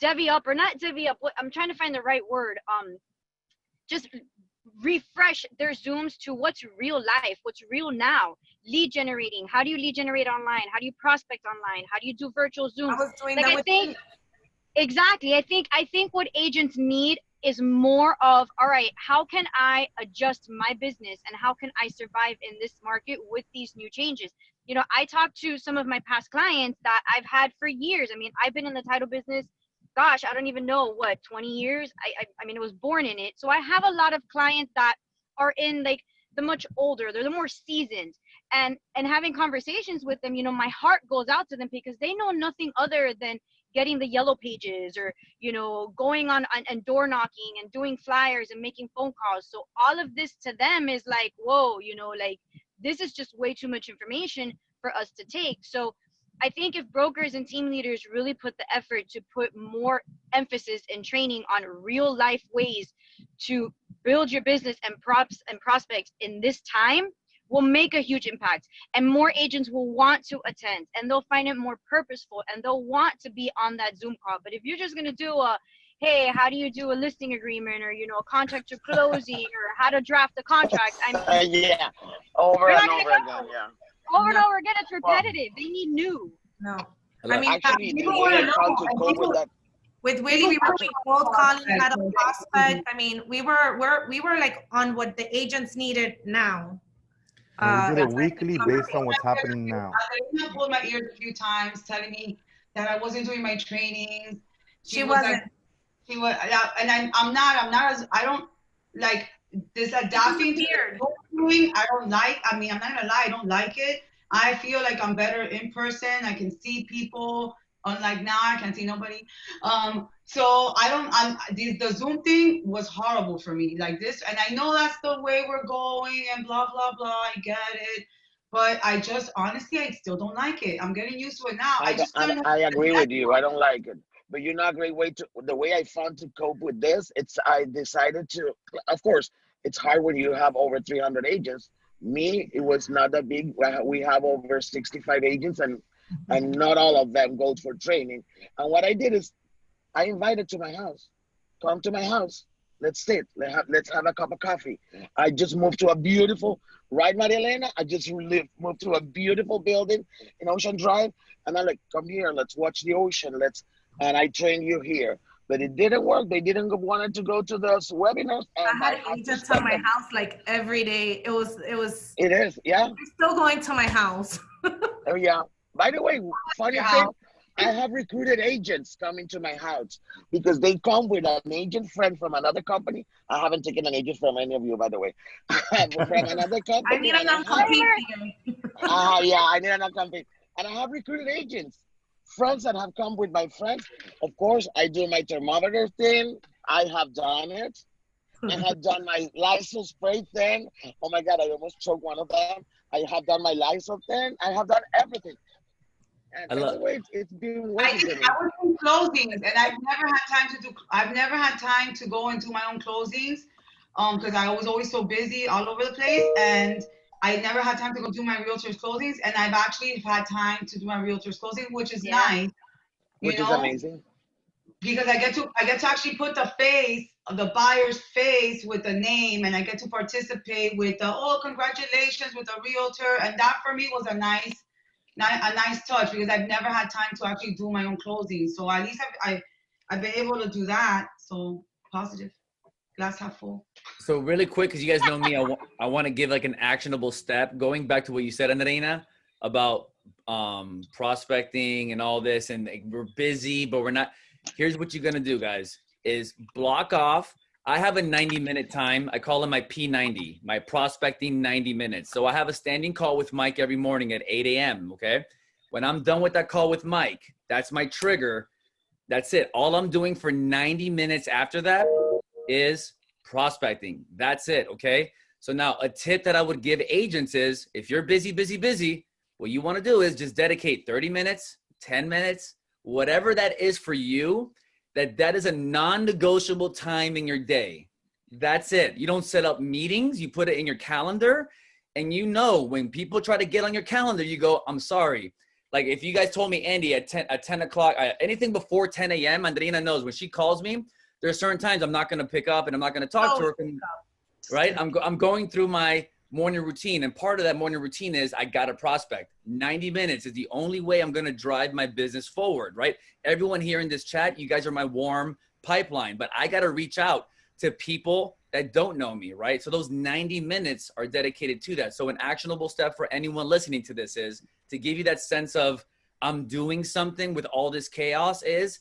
divvy up, or not divvy up, I'm trying to find the right word, just refresh their Zooms to what's real life, what's real now. Lead generating. How do you lead generate online? How do you prospect online? How do you do virtual Zooms? I was doing like, that I with think exactly. I think what agents need is more of, all right, how can I adjust my business and how can I survive in this market with these new changes? I talked to some of my past clients that I've had for years. I mean, I've been in the title business, gosh, I don't even know what, 20 years. I mean, I was born in it. So I have a lot of clients that are in like the much older, they're the more seasoned, and having conversations with them, my heart goes out to them because they know nothing other than getting the yellow pages or, going on and door knocking and doing flyers and making phone calls. So all of this to them is like, whoa, like this is just way too much information for us to take. So I think if brokers and team leaders really put the effort to put more emphasis and training on real life ways to build your business and prospects in this time, will make a huge impact, and more agents will want to attend, and they'll find it more purposeful, and they'll want to be on that Zoom call. But if you're just going to do hey, how do you do a listing agreement, or, a contract to closing, or how to draft a contract, yeah, over and over again, yeah. Over and over again, it's repetitive. They need new. No. I mean, actually, with Willie, we were cold calling, had a prospect. I mean, we were like on what the agents needed now. We did it weekly based on what's happening now. I pulled my ears a few times, telling me that I wasn't doing my trainings. She wasn't. She was, and I'm not as, I don't like this adapting to doing. I don't like. I mean, I'm not gonna lie, I don't like it. I feel like I'm better in person. I can see people. Unlike now, I can't see nobody. So the Zoom thing was horrible for me, like this. And I know that's the way we're going and blah, blah, blah. I get it. But I just, honestly, I still don't like it. I'm getting used to it now. I agree with you. I don't like it. But you know, a great way the way I found to cope with this, I decided to, of course, it's hard when you have over 300 agents. Me, it was not that big. We have over 65 agents, and not all of them go for training. And what I did is I invited to my house. Come to my house. Let's sit. Let's have a cup of coffee. I just moved to a beautiful, right, Maria Elena? I just moved to a beautiful building in Ocean Drive. And I'm like, come here, let's watch the ocean. And I train you here. But it didn't work. They didn't want to go to those webinars. And I had agents at my house like every day. It is, yeah. I'm still going to my house. Oh, yeah. By the way, funny thing, I have recruited agents coming to my house because they come with an agent friend from another company. I haven't taken an agent from any of you, by the way. From another company. I need a non-compete. Yeah, I need a non-compete. And I have recruited agents, friends that have come with my friends. Of course, I do my thermometer thing. I have done it. I have done my Lysol spray thing. Oh my God, I almost choked one of them. I have done my Lysol thing. I have done everything. And that's the way it's been working. I was closings, and I've never had time to go and do my own closings, because I was always so busy all over the place, and I never had time to go do my realtor's closings, and I've actually had time to do my realtor's closing, which is nice. Which is amazing. Because I get to actually put the face of the buyer's face with the name, and I get to participate with the congratulations with a realtor, and that for me was a nice touch, because I've never had time to actually do my own closing. So at least I've been able to do that. So positive, glass half full. So really quick, because you guys know me, I want to give like an actionable step. Going back to what you said, Andreina, about prospecting and all this, and we're busy, but we're not. Here's what you're going to do, guys, is block off. I have a 90-minute time. I call it my P90, my prospecting 90 minutes. So I have a standing call with Mike every morning at 8 a.m., okay? When I'm done with that call with Mike, that's my trigger. That's it. All I'm doing for 90 minutes after that is prospecting. That's it, okay? So now a tip that I would give agents is, if you're busy, what you want to do is just dedicate 30 minutes, 10 minutes, whatever that is for you, that is a non-negotiable time in your day. That's it. You don't set up meetings. You put it in your calendar. And you know, when people try to get on your calendar, you go, I'm sorry. Like if you guys told me, Andy, at 10 o'clock, anything before 10 a.m., Andreina knows when she calls me, there are certain times I'm not going to pick up and I'm not going to talk to her. Right? I'm going through my morning routine. And part of that morning routine is I got a prospect. 90 minutes is the only way I'm going to drive my business forward, right? Everyone here in this chat, you guys are my warm pipeline, but I got to reach out to people that don't know me, right? So those 90 minutes are dedicated to that. So an actionable step for anyone listening to this is to give you that sense of I'm doing something with all this chaos is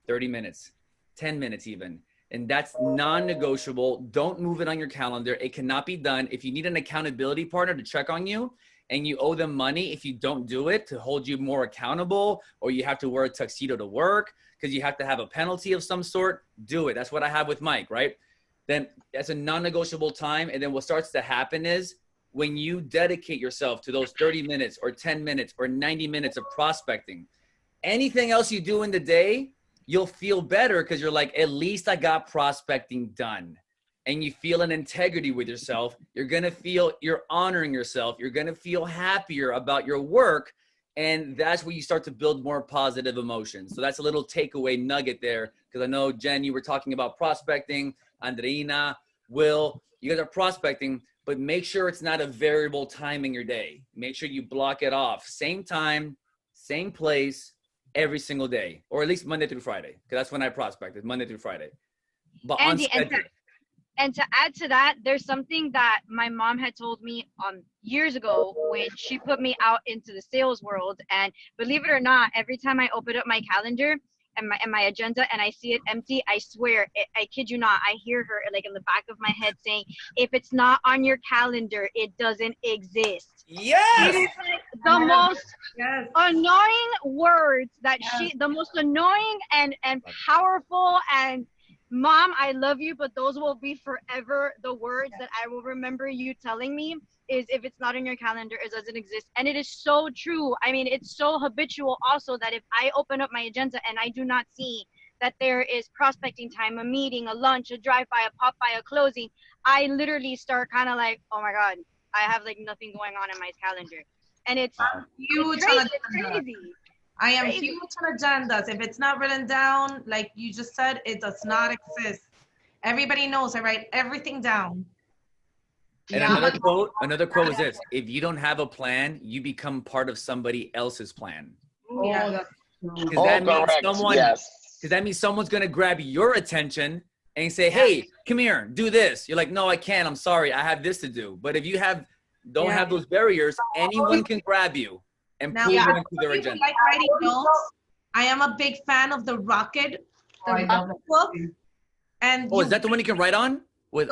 30 minutes, 10 minutes even. And that's non-negotiable. Don't move it on your calendar. It cannot be done. If you need an accountability partner to check on you and you owe them money, if you don't do it, to hold you more accountable, or you have to wear a tuxedo to work because you have to have a penalty of some sort, do it. That's what I have with Mike, right? Then that's a non-negotiable time. And then what starts to happen is when you dedicate yourself to those 30 minutes or 10 minutes or 90 minutes of prospecting, anything else you do in the day, you'll feel better because you're like, at least I got prospecting done. And you feel an integrity with yourself. You're going to feel you're honoring yourself. You're going to feel happier about your work. And that's where you start to build more positive emotions. So that's a little takeaway nugget there. Because I know, Jen, you were talking about prospecting. Andreina, Will, you guys are prospecting. But make sure it's not a variable time in your day. Make sure you block it off. Same time, same place, every single day, or at least Monday through Friday, because that's when I prospected, Monday through Friday. But Andy, and to add to that, there's something that my mom had told me years ago when she put me out into the sales world. And believe it or not, every time I open up my calendar and my agenda and I see it empty, I swear, I kid you not, I hear her like in the back of my head saying, if it's not on your calendar, it doesn't exist. Yes. It is like the most annoying words that the most annoying and powerful, and Mom, I love you, but those will be forever the words that I will remember you telling me, is if it's not in your calendar, it doesn't exist. And it is so true. I mean, it's so habitual also that if I open up my agenda and I do not see that there is prospecting time, a meeting, a lunch, a drive-by, a pop-by, a closing, I literally start kind of like, oh my God, I have like nothing going on in my calendar. And it's huge. It's crazy. I am huge on agendas. If it's not written down, like you just said, it does not exist. Everybody knows I write everything down. And another quote is this: if you don't have a plan, you become part of somebody else's plan. Yeah. Because that means someone's going to grab your attention and say, hey, come here, do this. You're like, no, I can't. I'm sorry. I have this to do. But if you don't have those barriers, anyone can grab you and pull you into their agenda. Like writing notes, I am a big fan of the Rocket book. And is that the one you can write on? With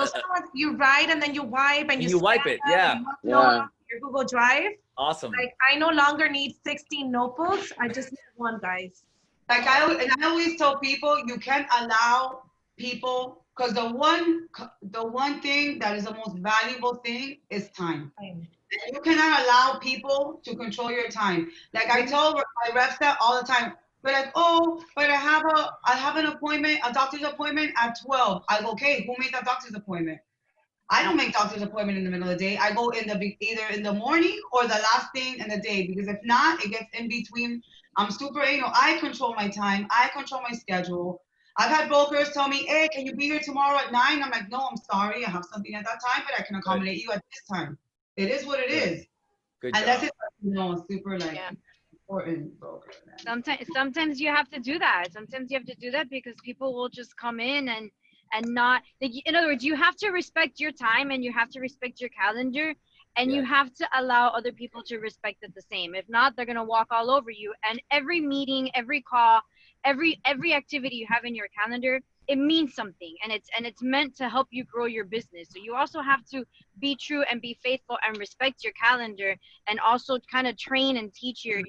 you write and then you wipe and you wipe it. Yeah. Your Google Drive. Awesome. Like I no longer need 16 notebooks. I just need one, guys. Like I always tell people, you can't allow people, because the one thing that is the most valuable thing is time. You cannot allow people to control your time. Like I tell my reps that all the time, They're like, oh, but I have an appointment, a doctor's appointment at 12. I go, okay, who made that doctor's appointment? I don't make doctor's appointment in the middle of the day. I go either in the morning or the last thing in the day, because if not, it gets in between. I'm super anal. I control my time. I control my schedule. I've had brokers tell me, hey, can you be here tomorrow at 9? I'm like, no, I'm sorry. I have something at that time, but I can accommodate you at this time. It is what it is. Good Unless job. it's super like important broker. Sometimes you have to do that. Sometimes you have to do that because people will just come in and not, like, in other words, you have to respect your time and you have to respect your calendar, and you have to allow other people to respect it the same. If not, they're going to walk all over you. And every meeting, every call, every activity you have in your calendar, it means something, and it's meant to help you grow your business. So you also have to be true and be faithful and respect your calendar, and also kind of train and teach your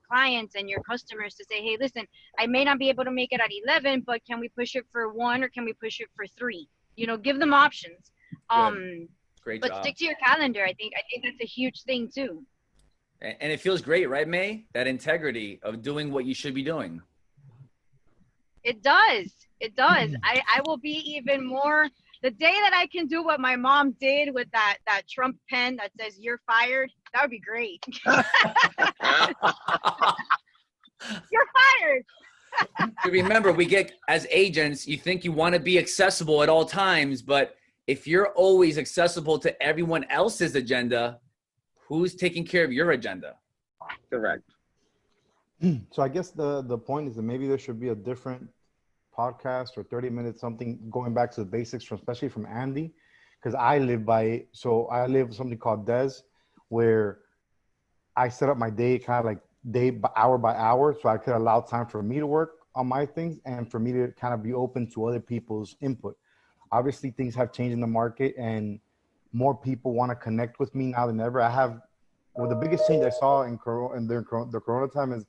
clients and your customers to say, hey, listen, I may not be able to make it at 11, but can we push it for 1 or can we push it for 3? You know, give them options. Great but job. stick to your calendar. I think that's a huge thing too. And it feels great, right, May? That integrity of doing what you should be doing. It does. It does. I will be even more, the day that I can do what my mom did with that Trump pen that says "you're fired." That would be great. You're fired. Remember, we get, as agents, you think you want to be accessible at all times, but if you're always accessible to everyone else's agenda, who's taking care of your agenda? Correct. So I guess the point is that maybe there should be a different podcast or 30 minutes, something going back to the basics, especially from Andy, because I live by, so I live something called DES, where I set up my day kind of like hour by hour, so I could allow time for me to work on my things and for me to kind of be open to other people's input. Obviously, things have changed in the market and more people want to connect with me now than ever. The biggest change I saw in the Corona time is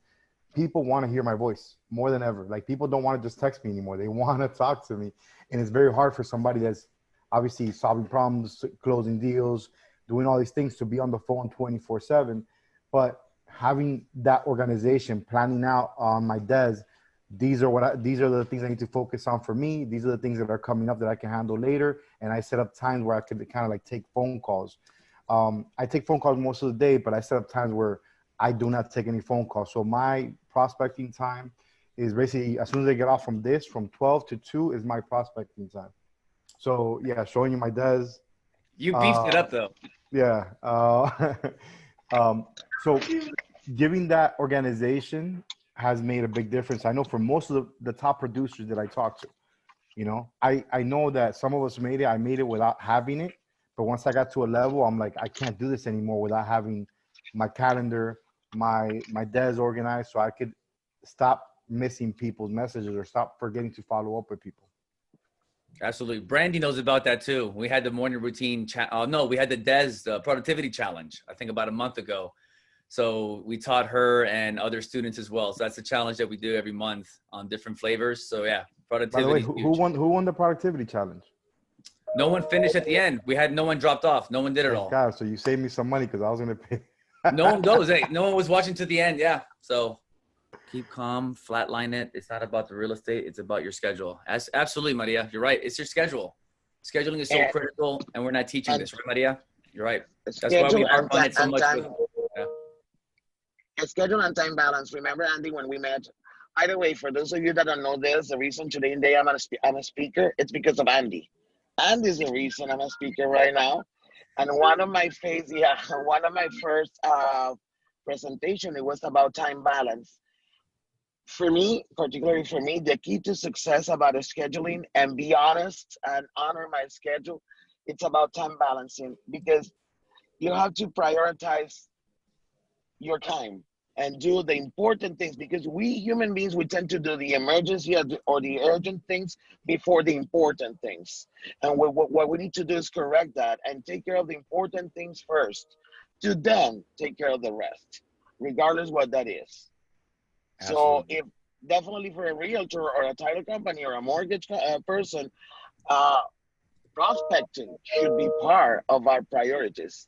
people want to hear my voice more than ever. Like, people don't want to just text me anymore. They want to talk to me. And it's very hard for somebody that's obviously solving problems, closing deals, doing all these things to be on the phone 24/7. But having that organization, planning out on my desk, these are the things I need to focus on for me. These are the things that are coming up that I can handle later. And I set up times where I could kind of like take phone calls. I take phone calls most of the day, but I set up times where I do not take any phone calls. So my prospecting time is basically as soon as I get off from 12 to 2 is my prospecting time. So yeah, showing you my desk. You beefed it up though. Yeah. So giving that organization has made a big difference. I know for most of the top producers that I talk to, you know, I know that some of us made it. I made it without having it. But once I got to a level, I'm like, I can't do this anymore without having my calendar, my desk organized, so I could stop missing people's messages or stop forgetting to follow up with people. Absolutely. Brandy knows about that too. We had the morning routine. We had the DES productivity challenge, I think about a month ago. So we taught her and other students as well. So that's a challenge that we do every month on different flavors. So yeah, productivity. By the way, who won the productivity challenge? No one finished at the end. We had no one dropped off. No one did it all. God, so you saved me some money because I was going to pay. No one goes. Hey, no one was watching to the end. Yeah. So keep calm, flatline it. It's not about the real estate. It's about your schedule. Absolutely, Maria. You're right. It's your schedule. Scheduling is so critical, and we're not teaching this, right, Maria? You're right. That's why we are on it so much. Schedule and time balance. Remember, Andy, when we met? Either way, for those of you that don't know this, the reason today and day I'm a speaker, it's because of Andy. Andy's the reason I'm a speaker right now. And one of my first presentation, it was about time balance. For me, particularly for me, the key to success about scheduling and be honest and honor my schedule, it's about time balancing, because you have to prioritize your time and do the important things, because we human beings, we tend to do the emergency or the urgent things before the important things. And what we need to do is correct that and take care of the important things first, to then take care of the rest, regardless what that is. Absolutely. So if definitely for a realtor or a title company or a mortgage person, prospecting should be part of our priorities.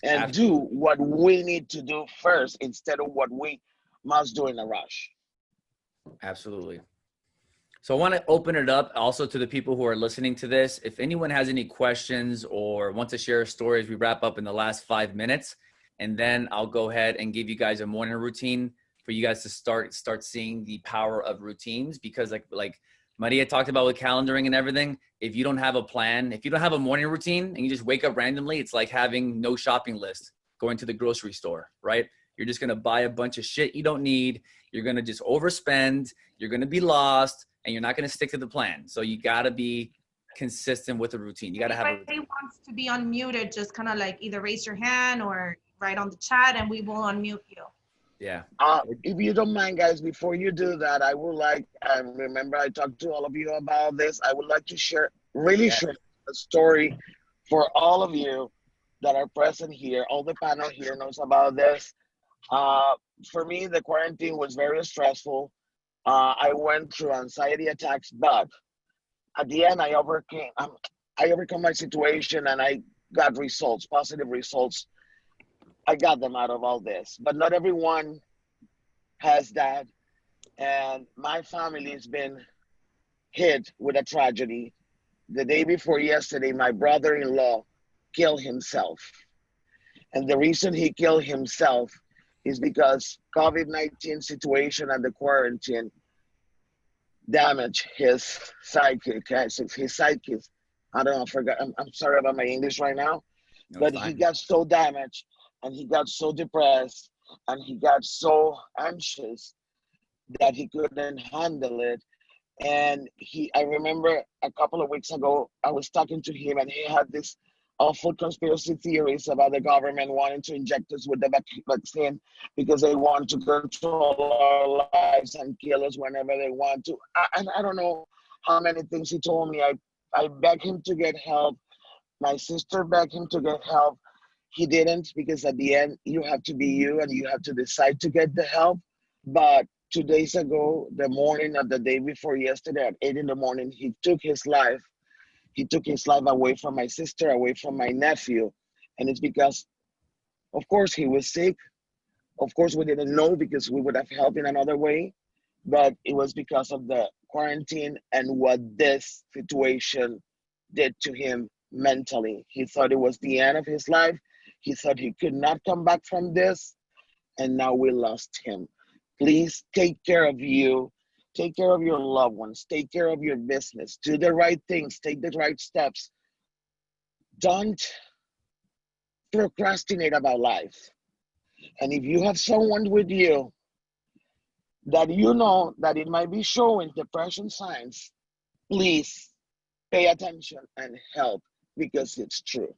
And Absolutely. do what we need to do first instead of what we must do in a rush. Absolutely. So I want to open it up also to the people who are listening to this. If anyone has any questions or wants to share a story as we wrap up in the last 5 minutes, and then I'll go ahead and give you guys a morning routine for you guys to start seeing the power of routines. Because like Maria talked about with calendaring and everything, if you don't have a plan, if you don't have a morning routine and you just wake up randomly, it's like having no shopping list, going to the grocery store, right? You're just going to buy a bunch of shit you don't need. You're going to just overspend. You're going to be lost. And you're not going to stick to the plan. So you got to be consistent with the routine. You got to have a routine. Anybody wants to be unmuted, just kind of like either raise your hand or write on the chat and we will unmute you. Yeah. If you don't mind, guys, before you do that, I would like, remember I talked to all of you about this. I would like to share a story for all of you that are present here. All the panel here knows about this. For me, the quarantine was very stressful. I went through anxiety attacks, but at the end, I overcome my situation and I got results, positive results. I got them out of all this, but not everyone has that. And my family has been hit with a tragedy. The day before yesterday, my brother-in-law killed himself. And the reason he killed himself is because COVID-19 situation and the quarantine damaged his psychic. His psychic. I don't know, I forgot. I'm sorry about my English right now. No, but he got so damaged and he got so depressed and he got so anxious that he couldn't handle it. And I remember a couple of weeks ago, I was talking to him and he had this awful conspiracy theories about the government wanting to inject us with the vaccine because they want to control our lives and kill us whenever they want to. And I don't know how many things he told me. I begged him to get help. My sister begged him to get help. He didn't, because at the end, you have to be you and you have to decide to get the help. But 2 days ago, the morning of the day before yesterday at 8 in the morning, he took his life. He took his life away from my sister, away from my nephew. And it's because, of course, he was sick. Of course, we didn't know because we would have helped in another way. But it was because of the quarantine and what this situation did to him mentally. He thought it was the end of his life. He thought he could not come back from this. And now we lost him. Please take care of you. Take care of your loved ones. Take care of your business. Do the right things. Take the right steps. Don't procrastinate about life. And if you have someone with you that you know that it might be showing depression signs, please pay attention and help, because it's true.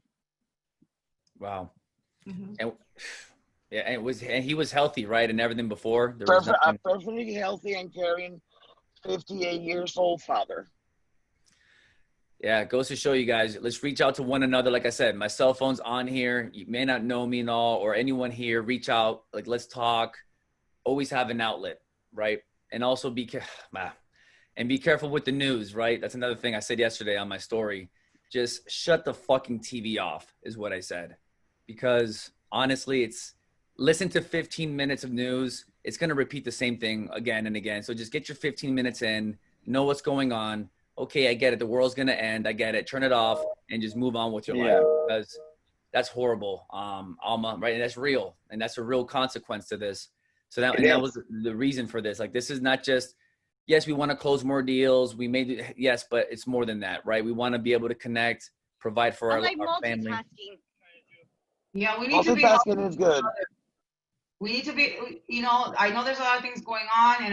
Wow. Mm-hmm. And he was healthy, right? And everything before? Perfectly healthy and caring 58 years old father. Yeah, it goes to show you guys, let's reach out to one another. Like I said, my cell phone's on here. You may not know me and all, or anyone here, reach out. Like, let's talk. Always have an outlet, right? And also be careful with the news, right? That's another thing I said yesterday on my story. Just shut the fucking TV off is what I said. Because honestly, listen to 15 minutes of news. It's going to repeat the same thing again and again. So just get your 15 minutes in, know what's going on. Okay, I get it. The world's going to end. I get it. Turn it off and just move on with your life, because that's horrible, Alma, right? And that's real. And that's a real consequence to this. So that was the reason for this. Like, this is not just, yes, we want to close more deals. We may do, yes, but it's more than that, right? We want to be able to connect, provide for our family. Yeah, we need to be. Multitasking is good. We need to be, I know there's a lot of things going on, and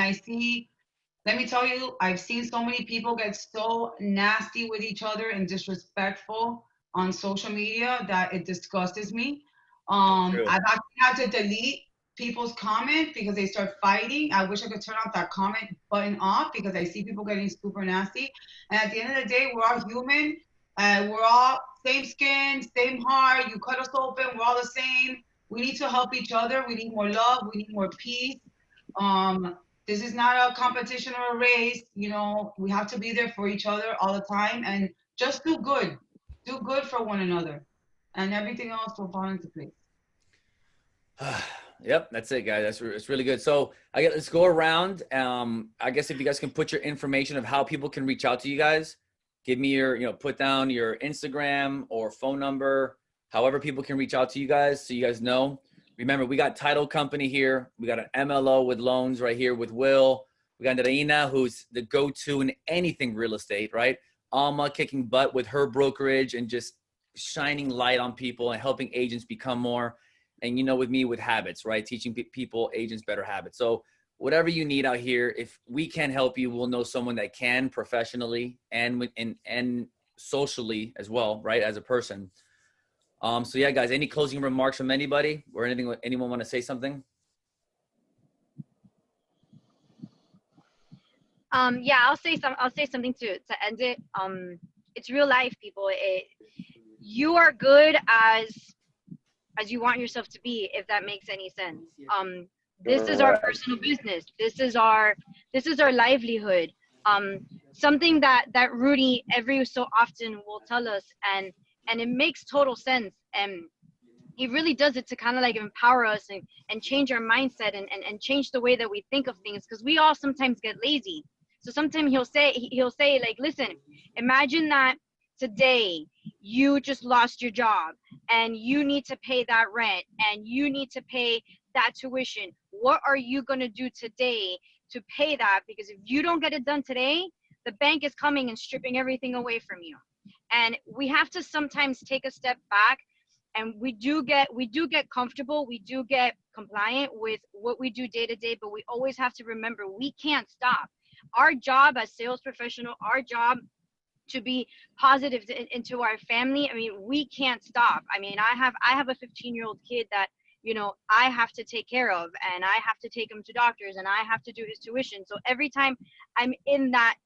let me tell you, I've seen so many people get so nasty with each other and disrespectful on social media that it disgusts me. I've actually had to delete people's comment because they start fighting. I wish I could turn off that comment button off, because I see people getting super nasty. And at the end of the day, we're all human. We're all same skin, same heart. You cut us open, we're all the same. We need to help each other. We need more love. We need more peace. This is not a competition or a race. We have to be there for each other all the time, and just do good. Do good for one another, and everything else will fall into place. Yep, that's it, guys. It's really good. So let's go around. I guess if you guys can put your information of how people can reach out to you guys, give me your, put down your Instagram or phone number, however people can reach out to you guys, so you guys know. Remember, we got title company here. We got an MLO with loans right here with Will. We got Reina, who's the go-to in anything real estate, right? Alma kicking butt with her brokerage and just shining light on people and helping agents become more. And with me with habits, right? Teaching people, agents, better habits. So whatever you need out here, if we can help you, we'll know someone that can professionally and socially as well, right? As a person. So yeah, guys, any closing remarks from anybody or anyone want to say something? Yeah, I'll say something to end it. It's real life, people. You are good as you want yourself to be, if that makes any sense. This is our personal business. This is our livelihood. Something that Rudy every so often will tell us, and it makes total sense. And he really does it to kind of like empower us and change our mindset and change the way that we think of things, because we all sometimes get lazy. So sometimes he'll say like, listen, imagine that today you just lost your job and you need to pay that rent and you need to pay that tuition. What are you going to do today to pay that? Because if you don't get it done today, the bank is coming and stripping everything away from you. And we have to sometimes take a step back, and we do get comfortable, we do get compliant with what we do day to day, but we always have to remember we can't stop. Our job as sales professional, our job to be positive into our family, I mean, we can't stop. I mean, I have a 15-year-old kid that, I have to take care of, and I have to take him to doctors, and I have to do his tuition. So every time I'm in that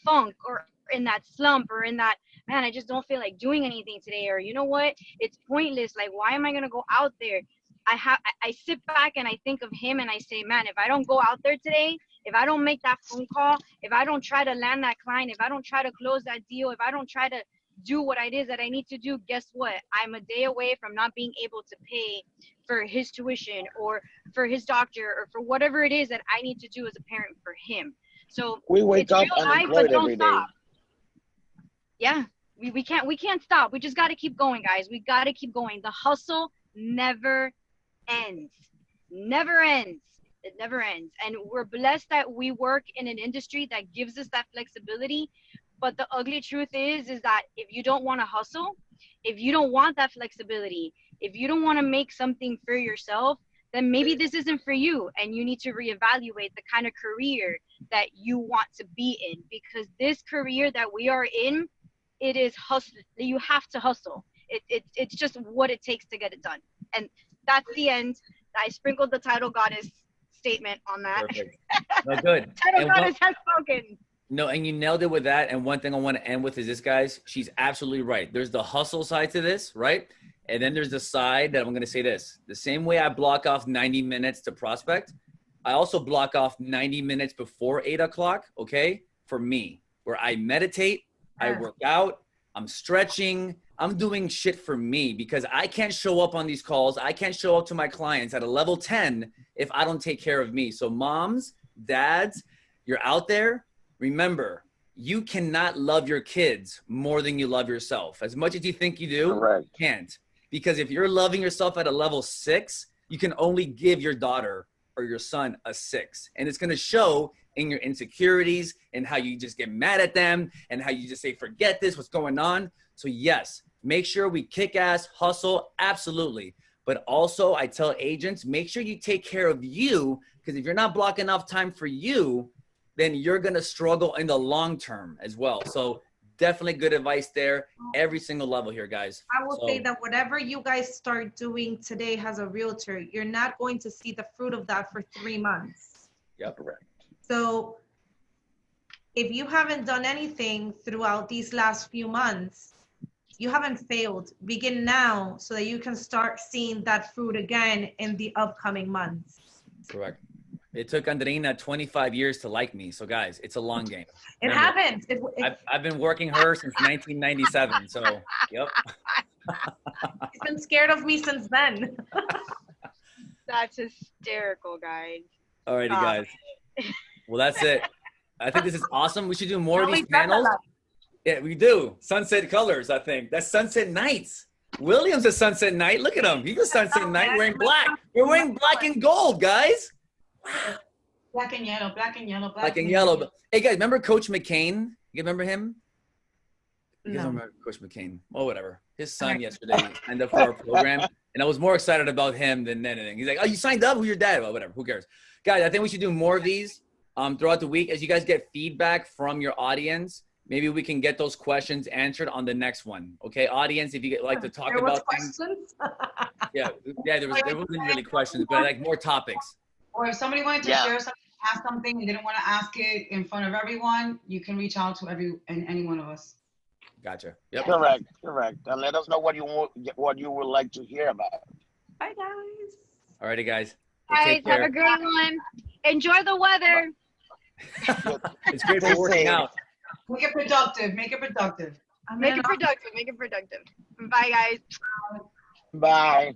funk or in that slump or in that, man, I just don't feel like doing anything today, or you know what, it's pointless, like, why am I going to go out there? I sit back and I think of him and I say, man, if I don't go out there today, if I don't make that phone call, if I don't try to land that client, if I don't try to close that deal, if I don't try to do what it is that I need to do, guess what? I'm a day away from not being able to pay for his tuition or for his doctor or for whatever it is that I need to do as a parent for him. So we wake up unemployed every day. Yeah, we can't stop. We just got to keep going, guys. We got to keep going. The hustle never ends. Never ends. It never ends. And we're blessed that we work in an industry that gives us that flexibility. But the ugly truth is that if you don't want to hustle, if you don't want that flexibility, if you don't want to make something for yourself, then maybe this isn't for you, and you need to reevaluate the kind of career that you want to be in, because this career that we are in, it is hustle. You have to hustle. It's just what it takes to get it done. And that's the end. I sprinkled the title goddess statement on that. Perfect. No, good. Title goddess has spoken. No, and you nailed it with that. And one thing I want to end with is this, guys. She's absolutely right. There's the hustle side to this, right? And then there's the side that I'm going to say this. The same way I block off 90 minutes to prospect, I also block off 90 minutes before 8 o'clock, okay, for me, where I meditate, I work out, I'm stretching, I'm doing shit for me, because I can't show up on these calls. I can't show up to my clients at a level 10 if I don't take care of me. So moms, dads, you're out there. Remember, you cannot love your kids more than you love yourself. As much as you think you do, Correct. You can't. Because if you're loving yourself at a level 6, you can only give your daughter or your son a 6. And it's going to show in your insecurities and how you just get mad at them and how you just say, forget this, what's going on. So yes, make sure we kick ass, hustle, absolutely. But also I tell agents, make sure you take care of you, because if you're not blocking off time for you, then you're going to struggle in the long term as well. So definitely good advice there. Every single level here, guys. I will say that whatever you guys start doing today as a realtor, you're not going to see the fruit of that for 3 months. Yep, correct. So if you haven't done anything throughout these last few months, you haven't failed. Begin now so that you can start seeing that fruit again in the upcoming months. Correct. It took Andreina 25 years to like me. So guys, it's a long game. It happens. I've been working her since 1997. So, yep. She's been scared of me since then. That's hysterical, guys. Alrighty, Stop guys. Well, that's it. I think this is awesome. We should do more of these panels. Yeah, we do. Sunset colors, I think. That's sunset nights. William's a sunset night. Look at him. He's a sunset night wearing black. We're wearing black and gold, guys. Wow. Black and yellow, black and yellow, Black and yellow. Hey, guys, remember Coach McCain? You remember him? You guys remember Coach McCain? Oh, whatever. His son yesterday signed up for our program, and I was more excited about him than anything. He's like, oh, you signed up? Who's your dad? Well, whatever. Who cares? Guys, I think we should do more of these throughout the week. As you guys get feedback from your audience, maybe we can get those questions answered on the next one. Okay, audience, if you like to talk about things. Yeah, there wasn't really questions, but like more topics. Or if somebody wanted to share something, ask something, and didn't want to ask it in front of everyone, you can reach out to any one of us. Gotcha. Yep. Correct. And let us know what you would like to hear about. Bye, guys. Alrighty, guys. Guys, have a great one. Enjoy the weather. It's great for working out. Make it productive. Make it productive. Make it productive. Bye, guys. Bye.